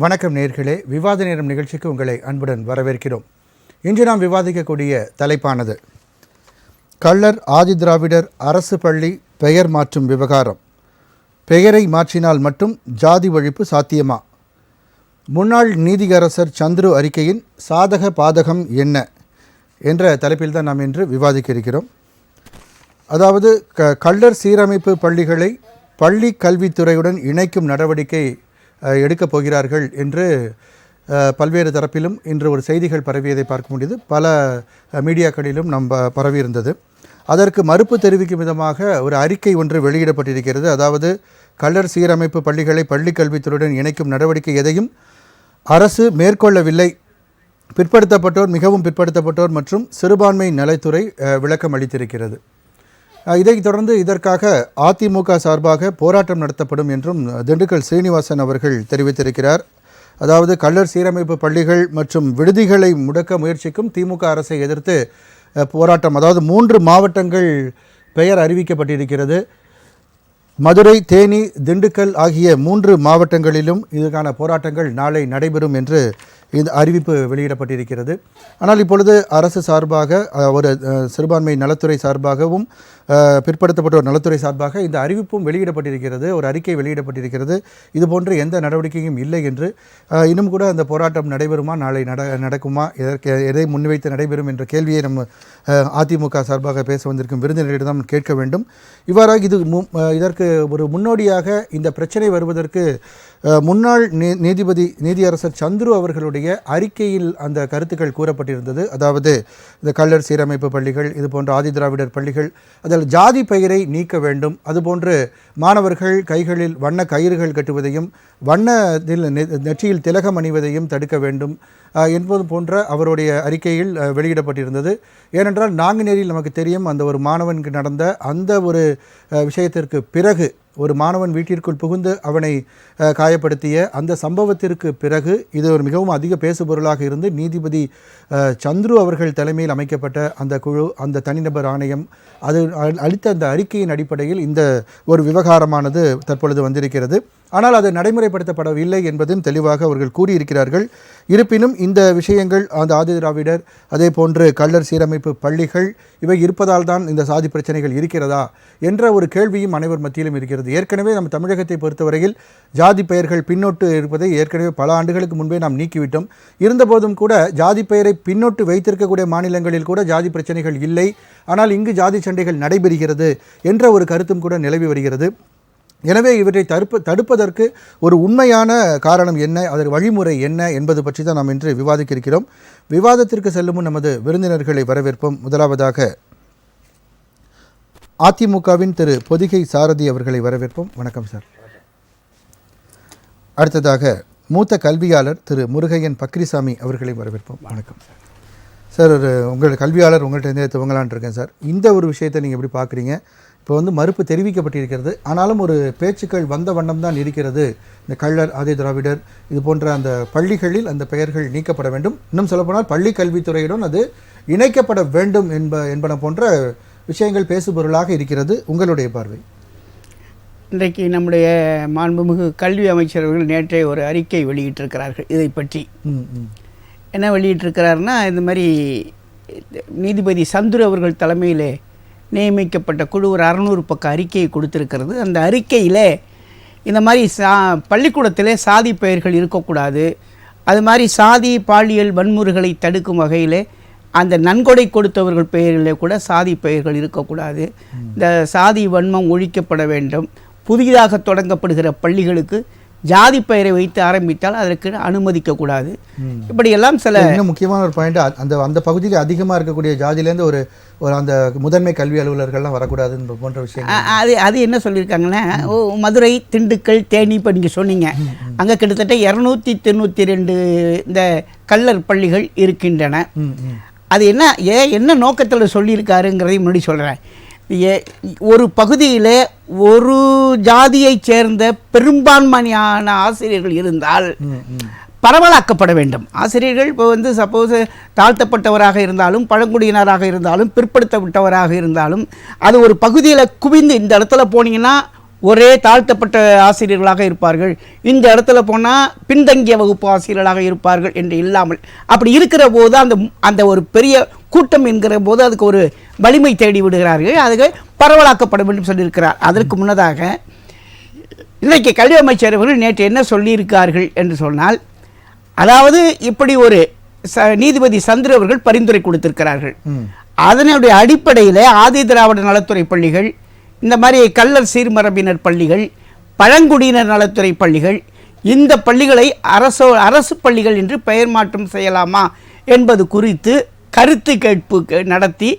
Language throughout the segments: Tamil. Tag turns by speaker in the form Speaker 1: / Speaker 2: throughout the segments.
Speaker 1: வணக்கம் நேயர்களே, விவாத நேரம் நிகழ்ச்சிக்கு உங்களை அன்புடன் வரவேற்கிறோம். இன்று நாம் விவாதிக்கக்கூடிய தலைப்பானது கள்ளர் ஆதிதிராவிடர் அரசு பள்ளி பெயர் மாற்றும் விவகாரம். பெயரை மாற்றினால் மட்டும் ஜாதி ஒழிப்பு சாத்தியமா? முன்னாள் நீதியரசர் சந்துரு அறிக்கையின் சாதக பாதகம் என்ன என்ற தலைப்பில் தான் நாம் இன்று விவாதிக்க இருக்கிறோம். அதாவது கள்ளர் சீரமைப்பு பள்ளிகளை பள்ளி கல்வித்துறையுடன் இணைக்கும் நடவடிக்கை எடுக்கப் போகிறார்கள் என்று பல்வேறு தரப்பிலும் இன்று ஒரு செய்திகள் பரவியதை பார்க்க முடியுது. பல மீடியாக்களிலும் பரவியிருந்தது. அதற்கு மறுப்பு தெரிவிக்கும் விதமாக ஒரு அறிக்கை ஒன்று வெளியிடப்பட்டிருக்கிறது. அதாவது கள்ளர் சீரமைப்பு பள்ளிகளை பள்ளி கல்வித்துறையுடன் இணைக்கும் நடவடிக்கை எதையும் அரசு மேற்கொள்ளவில்லை. பிற்படுத்தப்பட்டோர், மிகவும் பிற்படுத்தப்பட்டோர் மற்றும் சிறுபான்மை நலத்துறை விளக்கம் அளித்திருக்கிறது. இதைத் தொடர்ந்து இதற்காக அதிமுக சார்பாக போராட்டம் நடத்தப்படும் என்றும் திண்டுக்கல் சீனிவாசன் அவர்கள் தெரிவித்திருக்கிறார். அதாவது கள்ளர் சீரமைப்பு பள்ளிகள் மற்றும் விடுதிகளை முடக்க முயற்சிக்கும் திமுக அரசை எதிர்த்து போராட்டம். அதாவது 3 மாவட்டங்கள் பெயர் அறிவிக்கப்பட்டிருக்கிறது. மதுரை, தேனி, திண்டுக்கல் ஆகிய 3 மாவட்டங்களிலும் இதுக்கான போராட்டங்கள் நாளை நடைபெறும் என்று இந்த அறிவிப்பு வெளியிடப்பட்டிருக்கிறது. ஆனால் இப்பொழுது அரசு சார்பாக ஒரு சிறுபான்மை நலத்துறை சார்பாகவும் பிற்படுத்தப்பட்டோர் நலத்துறை சார்பாக இந்த அறிவிப்பும் வெளியிடப்பட்டிருக்கிறது. ஒரு அறிக்கை வெளியிடப்பட்டிருக்கிறது. இதுபோன்று எந்த நடவடிக்கையும் இல்லை என்று. இன்னும் கூட அந்த போராட்டம் நடைபெறுமா, நாளை நடக்குமா, எதை முன்வைத்து நடைபெறும் என்ற கேள்வியை நம்ம அதிமுக சார்பாக பேச வந்திருக்கும் விருந்தினரிடம் கேட்க வேண்டும். இவ்வாறாக இதற்கு ஒரு முன்னோடியாக இந்த பிரச்சனை வருவதற்கு முன்னாள் நீதியரசர் சந்துரு அவர்களுடைய அறிக்கையில் அந்த கருத்துக்கள் கூறப்பட்டிருந்தது. அதாவது இந்த கள்ளர் சீரமைப்பு பள்ளிகள், இது போன்ற ஆதிதிராவிடர் பள்ளிகள், அதில் ஜாதி பெயரை நீக்க வேண்டும், அதுபோன்று மாணவர்கள் கைகளில் வண்ண கயிறுகள் கட்டுவதையும் வண்ணத்தில் நெற்றியில் திலகம் அணிவதையும் தடுக்க வேண்டும் என்பது போன்ற அவருடைய அறிக்கையில் வெளியிடப்பட்டிருந்தது. ஏனென்றால் நாங்குநேரியில் நமக்கு தெரியும், அந்த ஒரு மாணவனுக்கு நடந்த அந்த ஒரு விஷயத்திற்கு பிறகு ஒரு மாணவன் வீட்டிற்குள் புகுந்து அவனை காயப்படுத்திய அந்த சம்பவத்திற்கு பிறகு இது ஒரு மிகவும் அதிக பேசுபொருளாக இருந்து நீதிபதி சந்துரு அவர்கள் தலைமையில் அமைக்கப்பட்ட அந்த குழு, அந்த தனிநபர் ஆணையம், அது அளித்த அந்த அறிக்கையின் அடிப்படையில் இந்த ஒரு விவகாரமானது தற்பொழுது வந்திருக்கிறது. ஆனால் அது நடைமுறைப்படுத்தப்படவில்லை என்பதும் தெளிவாக அவர்கள் கூறியிருக்கிறார்கள். இருப்பினும் இந்த விஷயங்கள், அந்த ஆதிதிராவிடர், அதே போன்று கள்ளர் சீரமைப்பு பள்ளிகள் இவை இருப்பதால் தான் இந்த சாதி பிரச்சனைகள் இருக்கிறதா என்ற ஒரு கேள்வியும் அனைவர் மத்தியிலும் இருக்கிறது. ஏற்கனவே நம்ம தமிழகத்தை பொறுத்தவரையில் ஜாதி பெயர்கள் பின்னொட்டு இருப்பதை ஏற்கனவே பல ஆண்டுகளுக்கு முன்பே நாம் நீக்கிவிட்டோம். இருந்தபோதும் கூட ஜாதி பெயரை பின்னொட்டு வைத்திருக்கக்கூடிய மாநிலங்களில் கூட ஜாதி பிரச்சனைகள் இல்லை, ஆனால் இங்கு ஜாதி சண்டைகள் நடைபெறுகிறது என்ற ஒரு கருத்தும் கூட நிலவி வருகிறது. எனவே இவற்றை தடுப்பதற்கு ஒரு உண்மையான காரணம் என்ன, அதற்கு வழிமுறை என்ன என்பது பற்றி தான் நாம் இன்று விவாதிக்க இருக்கிறோம். விவாதத்திற்கு செல்லும் முன் நமது விருந்தினர்களை வரவேற்போம். முதலாவதாக அதிமுகவின் திரு பொதிகை சாரதி அவர்களை வரவேற்போம். வணக்கம் சார். அடுத்ததாக மூத்த கல்வியாளர் திரு முருகையன் பக்ரிசாமி அவர்களை வரவேற்போம். வணக்கம் சார். சார், உங்கள் கல்வியாளர் உங்கள்கிட்ட துவங்கலான் இருக்கேன் சார். இந்த ஒரு விஷயத்தை நீங்கள் எப்படி பார்க்குறீங்க? இப்போ மறுப்பு தெரிவிக்கப்பட்டிருக்கிறது, ஆனாலும் ஒரு பேச்சுக்கள் வந்த வண்ணம் தான் இருக்கிறது. இந்த கள்ளர் ஆதிதிராவிடர் இது போன்ற அந்த பள்ளிகளில் அந்த பெயர்கள் நீக்கப்பட வேண்டும், இன்னும் சொல்லப்போனால் பள்ளி கல்வித்துறையுடன் அது இணைக்கப்பட வேண்டும் என்பன போன்ற விஷயங்கள் பேசுபொருளாக இருக்கிறது. உங்களுடைய பார்வை?
Speaker 2: இன்றைக்கு நம்முடைய மாண்புமிகு கல்வி அமைச்சர்கள் நேற்றே ஒரு அறிக்கை வெளியிட்டிருக்கிறார்கள். இதை பற்றி என்ன வெளியிட்டிருக்கிறாருன்னா, இந்த மாதிரி நீதிபதி சந்துரு அவர்கள் தலைமையிலே நியமிக்கப்பட்ட குழு ஒரு 600 பக்க அறிக்கையை கொடுத்திருக்கிறது. அந்த அறிக்கையில் இந்த மாதிரி பள்ளிக்கூடத்திலே சாதி பெயர்கள் இருக்கக்கூடாது, அது மாதிரி சாதி பாலியல் வன்முறைகளை தடுக்கும் வகையில் அந்த நன்கொடை கொடுத்தவர்கள் பெயரிலே கூட சாதி பெயர்கள் இருக்கக்கூடாது, இந்த சாதி வன்மம் ஒழிக்கப்பட வேண்டும், புதிதாக தொடங்கப்படுகிற பள்ளிகளுக்கு ஜாதி பெயரை வைத்து ஆரம்பித்தால் அதற்கு அனுமதிக்கக்கூடாது. இப்படியெல்லாம் சில
Speaker 1: முக்கியமான ஒரு பாயிண்ட், அந்த பகுதியில் அதிகமாக இருக்கக்கூடிய ஜாதியிலேருந்து ஒரு அந்த முதன்மை கல்வி அலுவலர்கள்லாம் வரக்கூடாதுன்ற போன்ற விஷயம்.
Speaker 2: அது என்ன சொல்லியிருக்காங்கன்னா, மதுரை, திண்டுக்கல், தேனி, இப்போ நீங்கள் சொன்னீங்க, அங்கே கிட்டத்தட்ட 292 இந்த கள்ளர் பள்ளிகள் இருக்கின்றன. அது என்ன நோக்கத்தில் சொல்லியிருக்காருங்கிறதையும் முன்னாடி சொல்கிறேன். ஒரு பகுதியில் ஒரு ஜாதியைச் சேர்ந்த பெரும்பான்மையான ஆசிரியர்கள் இருந்தால் பரவலாக்கப்பட வேண்டும். ஆசிரியர்கள் இப்போ சப்போஸ் தாழ்த்தப்பட்டவராக இருந்தாலும், பழங்குடியினராக இருந்தாலும், பிற்படுத்தப்பட்டவராக இருந்தாலும், அது ஒரு பகுதியில் குவிந்து இந்த இடத்துல போனீங்கன்னா ஒரே தாழ்த்தப்பட்ட ஆசிரியர்களாக இருப்பார்கள், இந்த இடத்துல போனால் பின்தங்கிய வகுப்பு ஆசிரியர்களாக இருப்பார்கள் என்று இல்லாமல், அப்படி இருக்கிற போது அந்த அந்த ஒரு பெரிய கூட்டம் என்கிற போது அதுக்கு ஒரு வலிமை தேடி விடுகிறார்கள், அதுக்கு பரவலாக்கப்படும் என்று சொல்லியிருக்கிறார். அதற்கு முன்னதாக இன்றைக்கு கல்வி அமைச்சர் அவர்கள் நேற்று என்ன சொல்லியிருக்கார்கள் என்று சொன்னால், அதாவது இப்படி ஒரு நீதிபதி சந்திர அவர்கள் பரிந்துரை கொடுத்திருக்கிறார்கள். அதனுடைய அடிப்படையில் ஆதி திராவிட நலத்துறை பள்ளிகள், இந்த மாதிரி கள்ளர் சீர்மரபினர் பள்ளிகள், பழங்குடியினர் நலத்துறை பள்ளிகள், இந்த பள்ளிகளை அரசு பள்ளிகள் என்று பெயர் மாற்றம் செய்யலாமா என்பது குறித்து கருத்து கேட்பு நடத்தி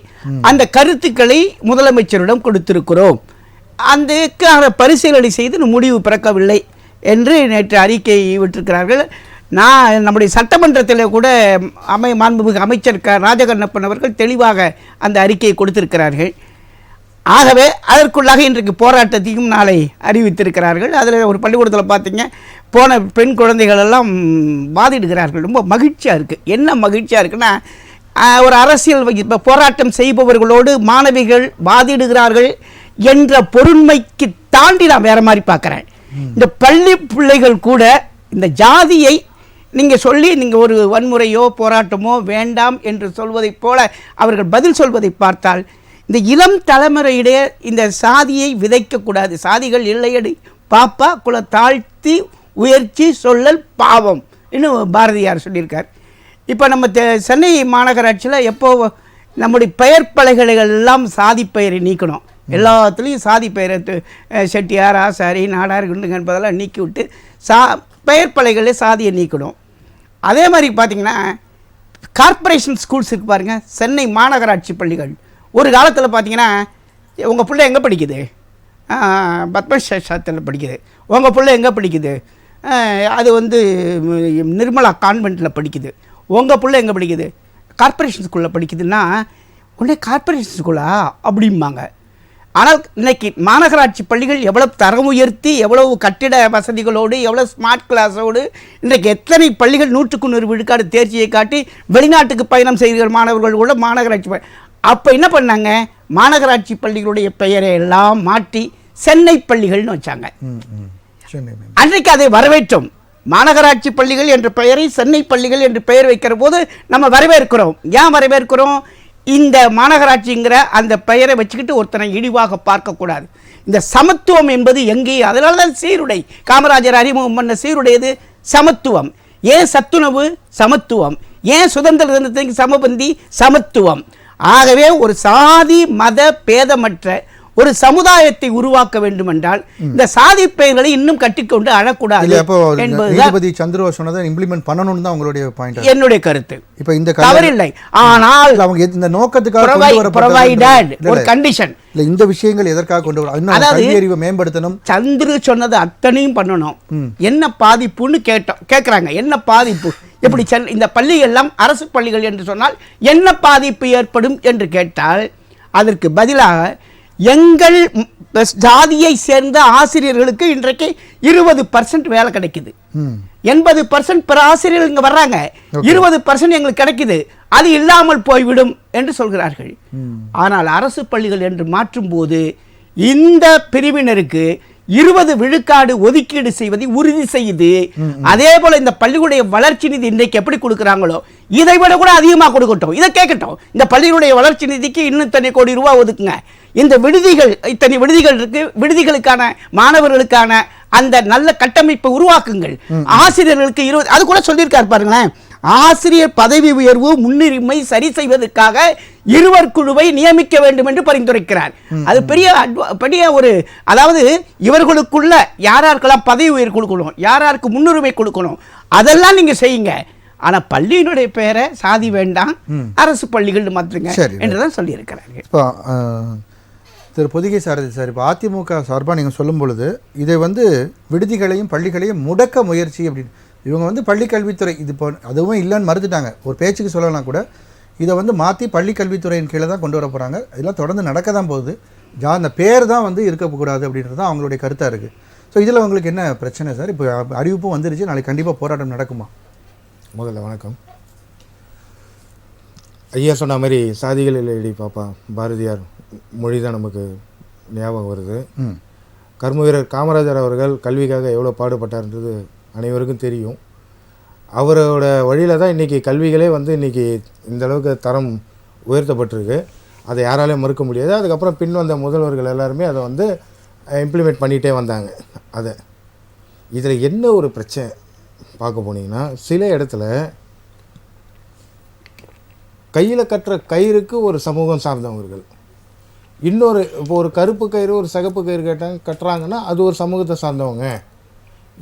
Speaker 2: அந்த கருத்துக்களை முதலமைச்சரிடம் கொடுத்திருக்கிறோம். அந்த பரிசீலனை செய்து முடிவு பிறக்கவில்லை என்று நேற்று அறிக்கை விட்டிருக்கிறார்கள். நம்முடைய சட்டமன்றத்தில் கூட மாண்புமிகு அமைச்சர் ராஜகண்ணப்பன் அவர்கள் தெளிவாக அந்த அறிக்கையை கொடுத்திருக்கிறார்கள். ஆகவே அதற்குள்ளாக இன்றைக்கு போராட்டத்தையும் நாளை அறிவித்திருக்கிறார்கள். அதில் ஒரு பள்ளிக்கூடத்தில் பார்த்தீங்க, போன பெண் குழந்தைகள் எல்லாம் வாதிடுகிறார்கள். ரொம்ப மகிழ்ச்சியாக இருக்குது. என்ன மகிழ்ச்சியாக இருக்குன்னா, ஒரு அரசியல் இப்போ போராட்டம் செய்பவர்களோடு மாணவிகள் வாதிடுகிறார்கள் என்ற பொருண்மைக்கு தாண்டி நான் வேறு மாதிரி பார்க்குறேன். இந்த பள்ளி பிள்ளைகள் கூட இந்த ஜாதியை நீங்கள் சொல்லி நீங்கள் ஒரு வன்முறையோ போராட்டமோ வேண்டாம் என்று சொல்வதைப் போல அவர்கள் பதில் சொல்வதை பார்த்தால், இந்த இளம் தலைமுறையிடையே இந்த சாதியை விதைக்கக்கூடாது. சாதிகள் இல்லையடி பாப்பா குல தாழ்த்தி உயர்ச்சி சொல்லல் பாவம் இன்னும் பாரதியார் சொல்லியிருக்கார். இப்போ நம்ம சென்னை மாநகராட்சியில் எப்போ நம்முடைய பெயர் பலகைகள் எல்லாம் சாதி பெயரை நீக்கணும், எல்லாத்துலேயும் சாதி பெயரை செட்டியார் ஆசாரி நாடார் குண்டுங்க என்பதெல்லாம் நீக்கிவிட்டு பெயர் பலகைகளே சாதியை நீக்கணும். அதே மாதிரி பார்த்திங்கன்னா கார்ப்பரேஷன் ஸ்கூல்ஸ் இருக்கு பாருங்கள், சென்னை மாநகராட்சி பள்ளிகள். ஒரு காலத்தில் பார்த்திங்கன்னா உங்கள் பிள்ளை எங்கே படிக்குது, பத்மசாஸ்திரத்தில் படிக்குது, உங்கள் பிள்ளை எங்கே படிக்குது, அது நிர்மலா கான்வென்ட்டில் படிக்குது, உங்கள் பிள்ளை எங்கே படிக்குது, கார்ப்பரேஷன் ஸ்கூலில் படிக்குதுன்னா உடனே கார்ப்பரேஷன் ஸ்கூலா அப்படிம்பாங்க. ஆனால் இன்றைக்கி மாநகராட்சி பள்ளிகள் எவ்வளவு தரம் உயர்த்தி, எவ்வளவு கட்டிட வசதிகளோடு, எவ்வளோ ஸ்மார்ட் கிளாஸோடு இன்றைக்கு எத்தனை பள்ளிகள் 100% விழுக்காடு தேர்ச்சியை காட்டி வெளிநாட்டுக்கு பயணம் செய்கிற மாணவர்கள் கூட மாநகராட்சி. அப்போ என்ன பண்ணாங்க, மாநகராட்சி பள்ளிகளுடைய பெயரை எல்லாம் மாற்றி சென்னை பள்ளிகள்னு வச்சாங்க. அன்றைக்கு அதை வரவேற்றோம். மாநகராட்சி பள்ளிகள் என்ற பெயரை சென்னை பள்ளிகள் என்று பெயர் வைக்கிற போது நம்ம வரவேற்கிறோம். ஏன் வரவேற்கிறோம்? இந்த மாநகராட்சிங்கிற அந்த பெயரை வச்சுக்கிட்டு ஒருத்தனை இழிவாக பார்க்கக்கூடாது. இந்த சமத்துவம் என்பது எங்கே? அதனால தான் சீருடை, காமராஜர் அறிமுகம் பண்ண சீருடையது சமத்துவம். ஏன் சத்துணவு? சமத்துவம். ஏன் சுதந்திர தினத்துக்கு சமபந்தி? சமத்துவம். ஆகவே ஒரு சாதி மத பேதமற்ற ஒரு சமுதாயத்தை உருவாக்க வேண்டும் என்றால் இந்த சாதி பெயர்களை இன்னும் கட்டிக்கொண்டு அழக்கூடாது என்பது
Speaker 1: சந்திர சொன்னதை இம்ப்ளிமெண்ட் பண்ணணும்னு தான் உங்களுடைய பாயிண்ட்,
Speaker 2: என்னுடைய கருத்து.
Speaker 1: இப்போ இந்த
Speaker 2: தவறில்லை, ஆனால்
Speaker 1: அவங்க இந்த நோக்கத்துக்காக
Speaker 2: ஒரு கண்டிஷன்
Speaker 1: இல்ல, இந்த விஷயங்கள் எதற்காக கொண்டு வர, அதாவது அறிவை மேம்படுத்தணும்.
Speaker 2: சந்திர சொன்னது அத்தனையும் பண்ணணும். என்ன பாதிப்புன்னு கேட்கறாங்க. என்ன பாதிப்பு? எப்படி இந்த பள்ளி எல்லாம் அரசு பள்ளிகள் என்று சொன்னால் என்ன பாதிப்பு ஏற்படும் என்று கேட்டால் அதற்கு பதிலாக எங்கள் ஜாதியை சேர்ந்த ஆசிரியர்களுக்கு இன்றைக்கு 20% வேலை கிடைக்குது, 80% பிற ஆசிரியர்கள் இங்கே வர்றாங்க, 20% எங்களுக்கு கிடைக்குது, அது இல்லாமல் போய்விடும் என்று சொல்கிறார்கள். ஆனால் அரசு பள்ளிகள் என்று மாற்றும் போது இந்த பிரிவினருக்கு 20 விழுக்காடு ஒதுக்கீடு செய்வதை உறுதி செய்யுது. அதே போல இந்த பள்ளிகளுடைய வளர்ச்சி நிதி இன்றைக்கு எப்படி கொடுக்குறாங்களோ இதை விட கூட அதிகமாக கொடுக்கட்டும். இதை கேட்கட்டும், இந்த பள்ளிகளுடைய வளர்ச்சி நிதிக்கு இன்னும் இத்தனை கோடி ரூபாய் ஒதுக்குங்க. இந்த விடுதிகள், இத்தனை விடுதிகள் இருக்கு, விடுதிகளுக்கான மாணவர்களுக்கான அந்த நல்ல கட்டமைப்பை உருவாக்குங்கள். ஆசிரியர்களுக்கு 20, அது கூட சொல்லியிருக்காரு பாருங்களேன், ஆசிரியர் பதவி உயர்வு முன்னுரிமை சரி செய்வதற்காக இருவர் குழுவை நியமிக்க வேண்டும் என்று பரிந்துரைக்கிறார். அது பெரிய ஒரு, அதாவது இவர்களுக்குள்ள யாராருக்கெல்லாம் பதவி உயர்வு கொடுக்கணும், யாராருக்கு முன்னுரிமை கொடுக்கணும், அதெல்லாம் நீங்க செய்யுங்க. ஆனா பள்ளியினுடைய பெயரை சாதி வேண்டாம், அரசு பள்ளிகள் மாற்றுங்க என்றுதான் சொல்லி இருக்கிறாங்க.
Speaker 1: இப்போ திரு பொதிகை சாரதி சார், இப்போ அதிமுக சார்பாக நீங்கள் சொல்லும் பொழுது இதை விடுதிகளையும் பள்ளிகளையும் முடக்க முயற்சி அப்படின்னு இவங்க பள்ளி கல்வித்துறை இது அதுவும் இல்லைன்னு மறுத்துட்டாங்க. ஒரு பேச்சுக்கு சொல்லலாம் கூட இதை மாற்றி பள்ளி கல்வித்துறையின் கீழே தான் கொண்டு வர போகிறாங்க. இதெல்லாம் தொடர்ந்து நடக்க தான் போகுது. அந்த பேர் தான் இருக்கக்கூடாது அப்படின்றது தான் அவங்களுடைய கருத்தாக இருக்குது. ஸோ இதில் உங்களுக்கு என்ன பிரச்சனை சார்? இப்போ அறிவிப்பும் வந்துருச்சு, நாளைக்கு கண்டிப்பாக போராட்டம் நடக்குமா?
Speaker 3: முதல்ல வணக்கம். ஐயா சொன்ன மாதிரி சாதிகள் இல்லையடி பாப்பா, பாரதியார் மொழி தான் நமக்கு ஞாபகம் வருது. கர்ம வீரர் காமராஜர் அவர்கள் கல்விக்காக எவ்வளோ பாடுபட்டார்ன்றது அனைவருக்கும் தெரியும். அவரோட வழியில் தான் இன்றைக்கி கல்விகளே வந்து இன்றைக்கி இந்தளவுக்கு தரம் உயர்த்தப்பட்டிருக்கு. அதை யாராலையும் மறுக்க முடியாது. அதுக்கப்புறம் பின் வந்த முதல்வர்கள் எல்லாருமே அதை வந்து இம்ப்ளிமெண்ட் பண்ணிகிட்டே வந்தாங்க. அதை இதில் என்ன ஒரு பிரச்சனை பார்க்க போனீங்கன்னா, சில இடத்துல கையில் கட்டுற கயிறுக்கு ஒரு சமூகம் சார்ந்தவர்கள், இன்னொரு இப்போ ஒரு கருப்பு கயிறு ஒரு சிகப்பு கயிறு கட்டுறாங்கன்னா அது ஒரு சமூகத்தை சார்ந்தவங்க,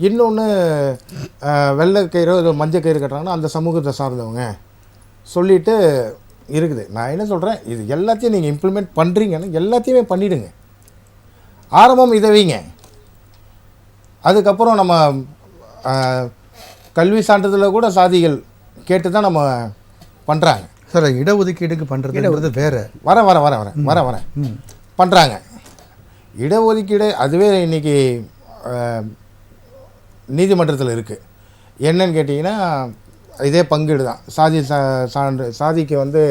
Speaker 3: இன்னொன்று வெள்ளை கயிறு ஒரு மஞ்சள் கயிறு கட்டுறாங்கன்னா அந்த சமூகத்தை சார்ந்தவங்க சொல்லிட்டு இருக்குது. நான் என்ன சொல்கிறேன், இது எல்லாத்தையும் நீங்கள் இம்ப்ளிமெண்ட் பண்ணுறீங்கன்னா எல்லாத்தையுமே பண்ணிவிடுங்க. ஆரம்பம் இதை வைங்க. அதுக்கப்புறம் நம்ம கல்வி சான்றிதழில் கூட சாதிகள் கேட்டு தான் நம்ம பண்ணுறாங்க.
Speaker 1: சார் இடஒதுக்கீடுக்கு பண்ணுறது வேறு
Speaker 3: வரேன் பண்ணுறாங்க. இடஒதுக்கீடு அதுவே இன்றைக்கி நீதிமன்றத்தில் இருக்குது. என்னன்னு கேட்டிங்கன்னா இதே பங்கீடு தான். சாதிக்கு வந்து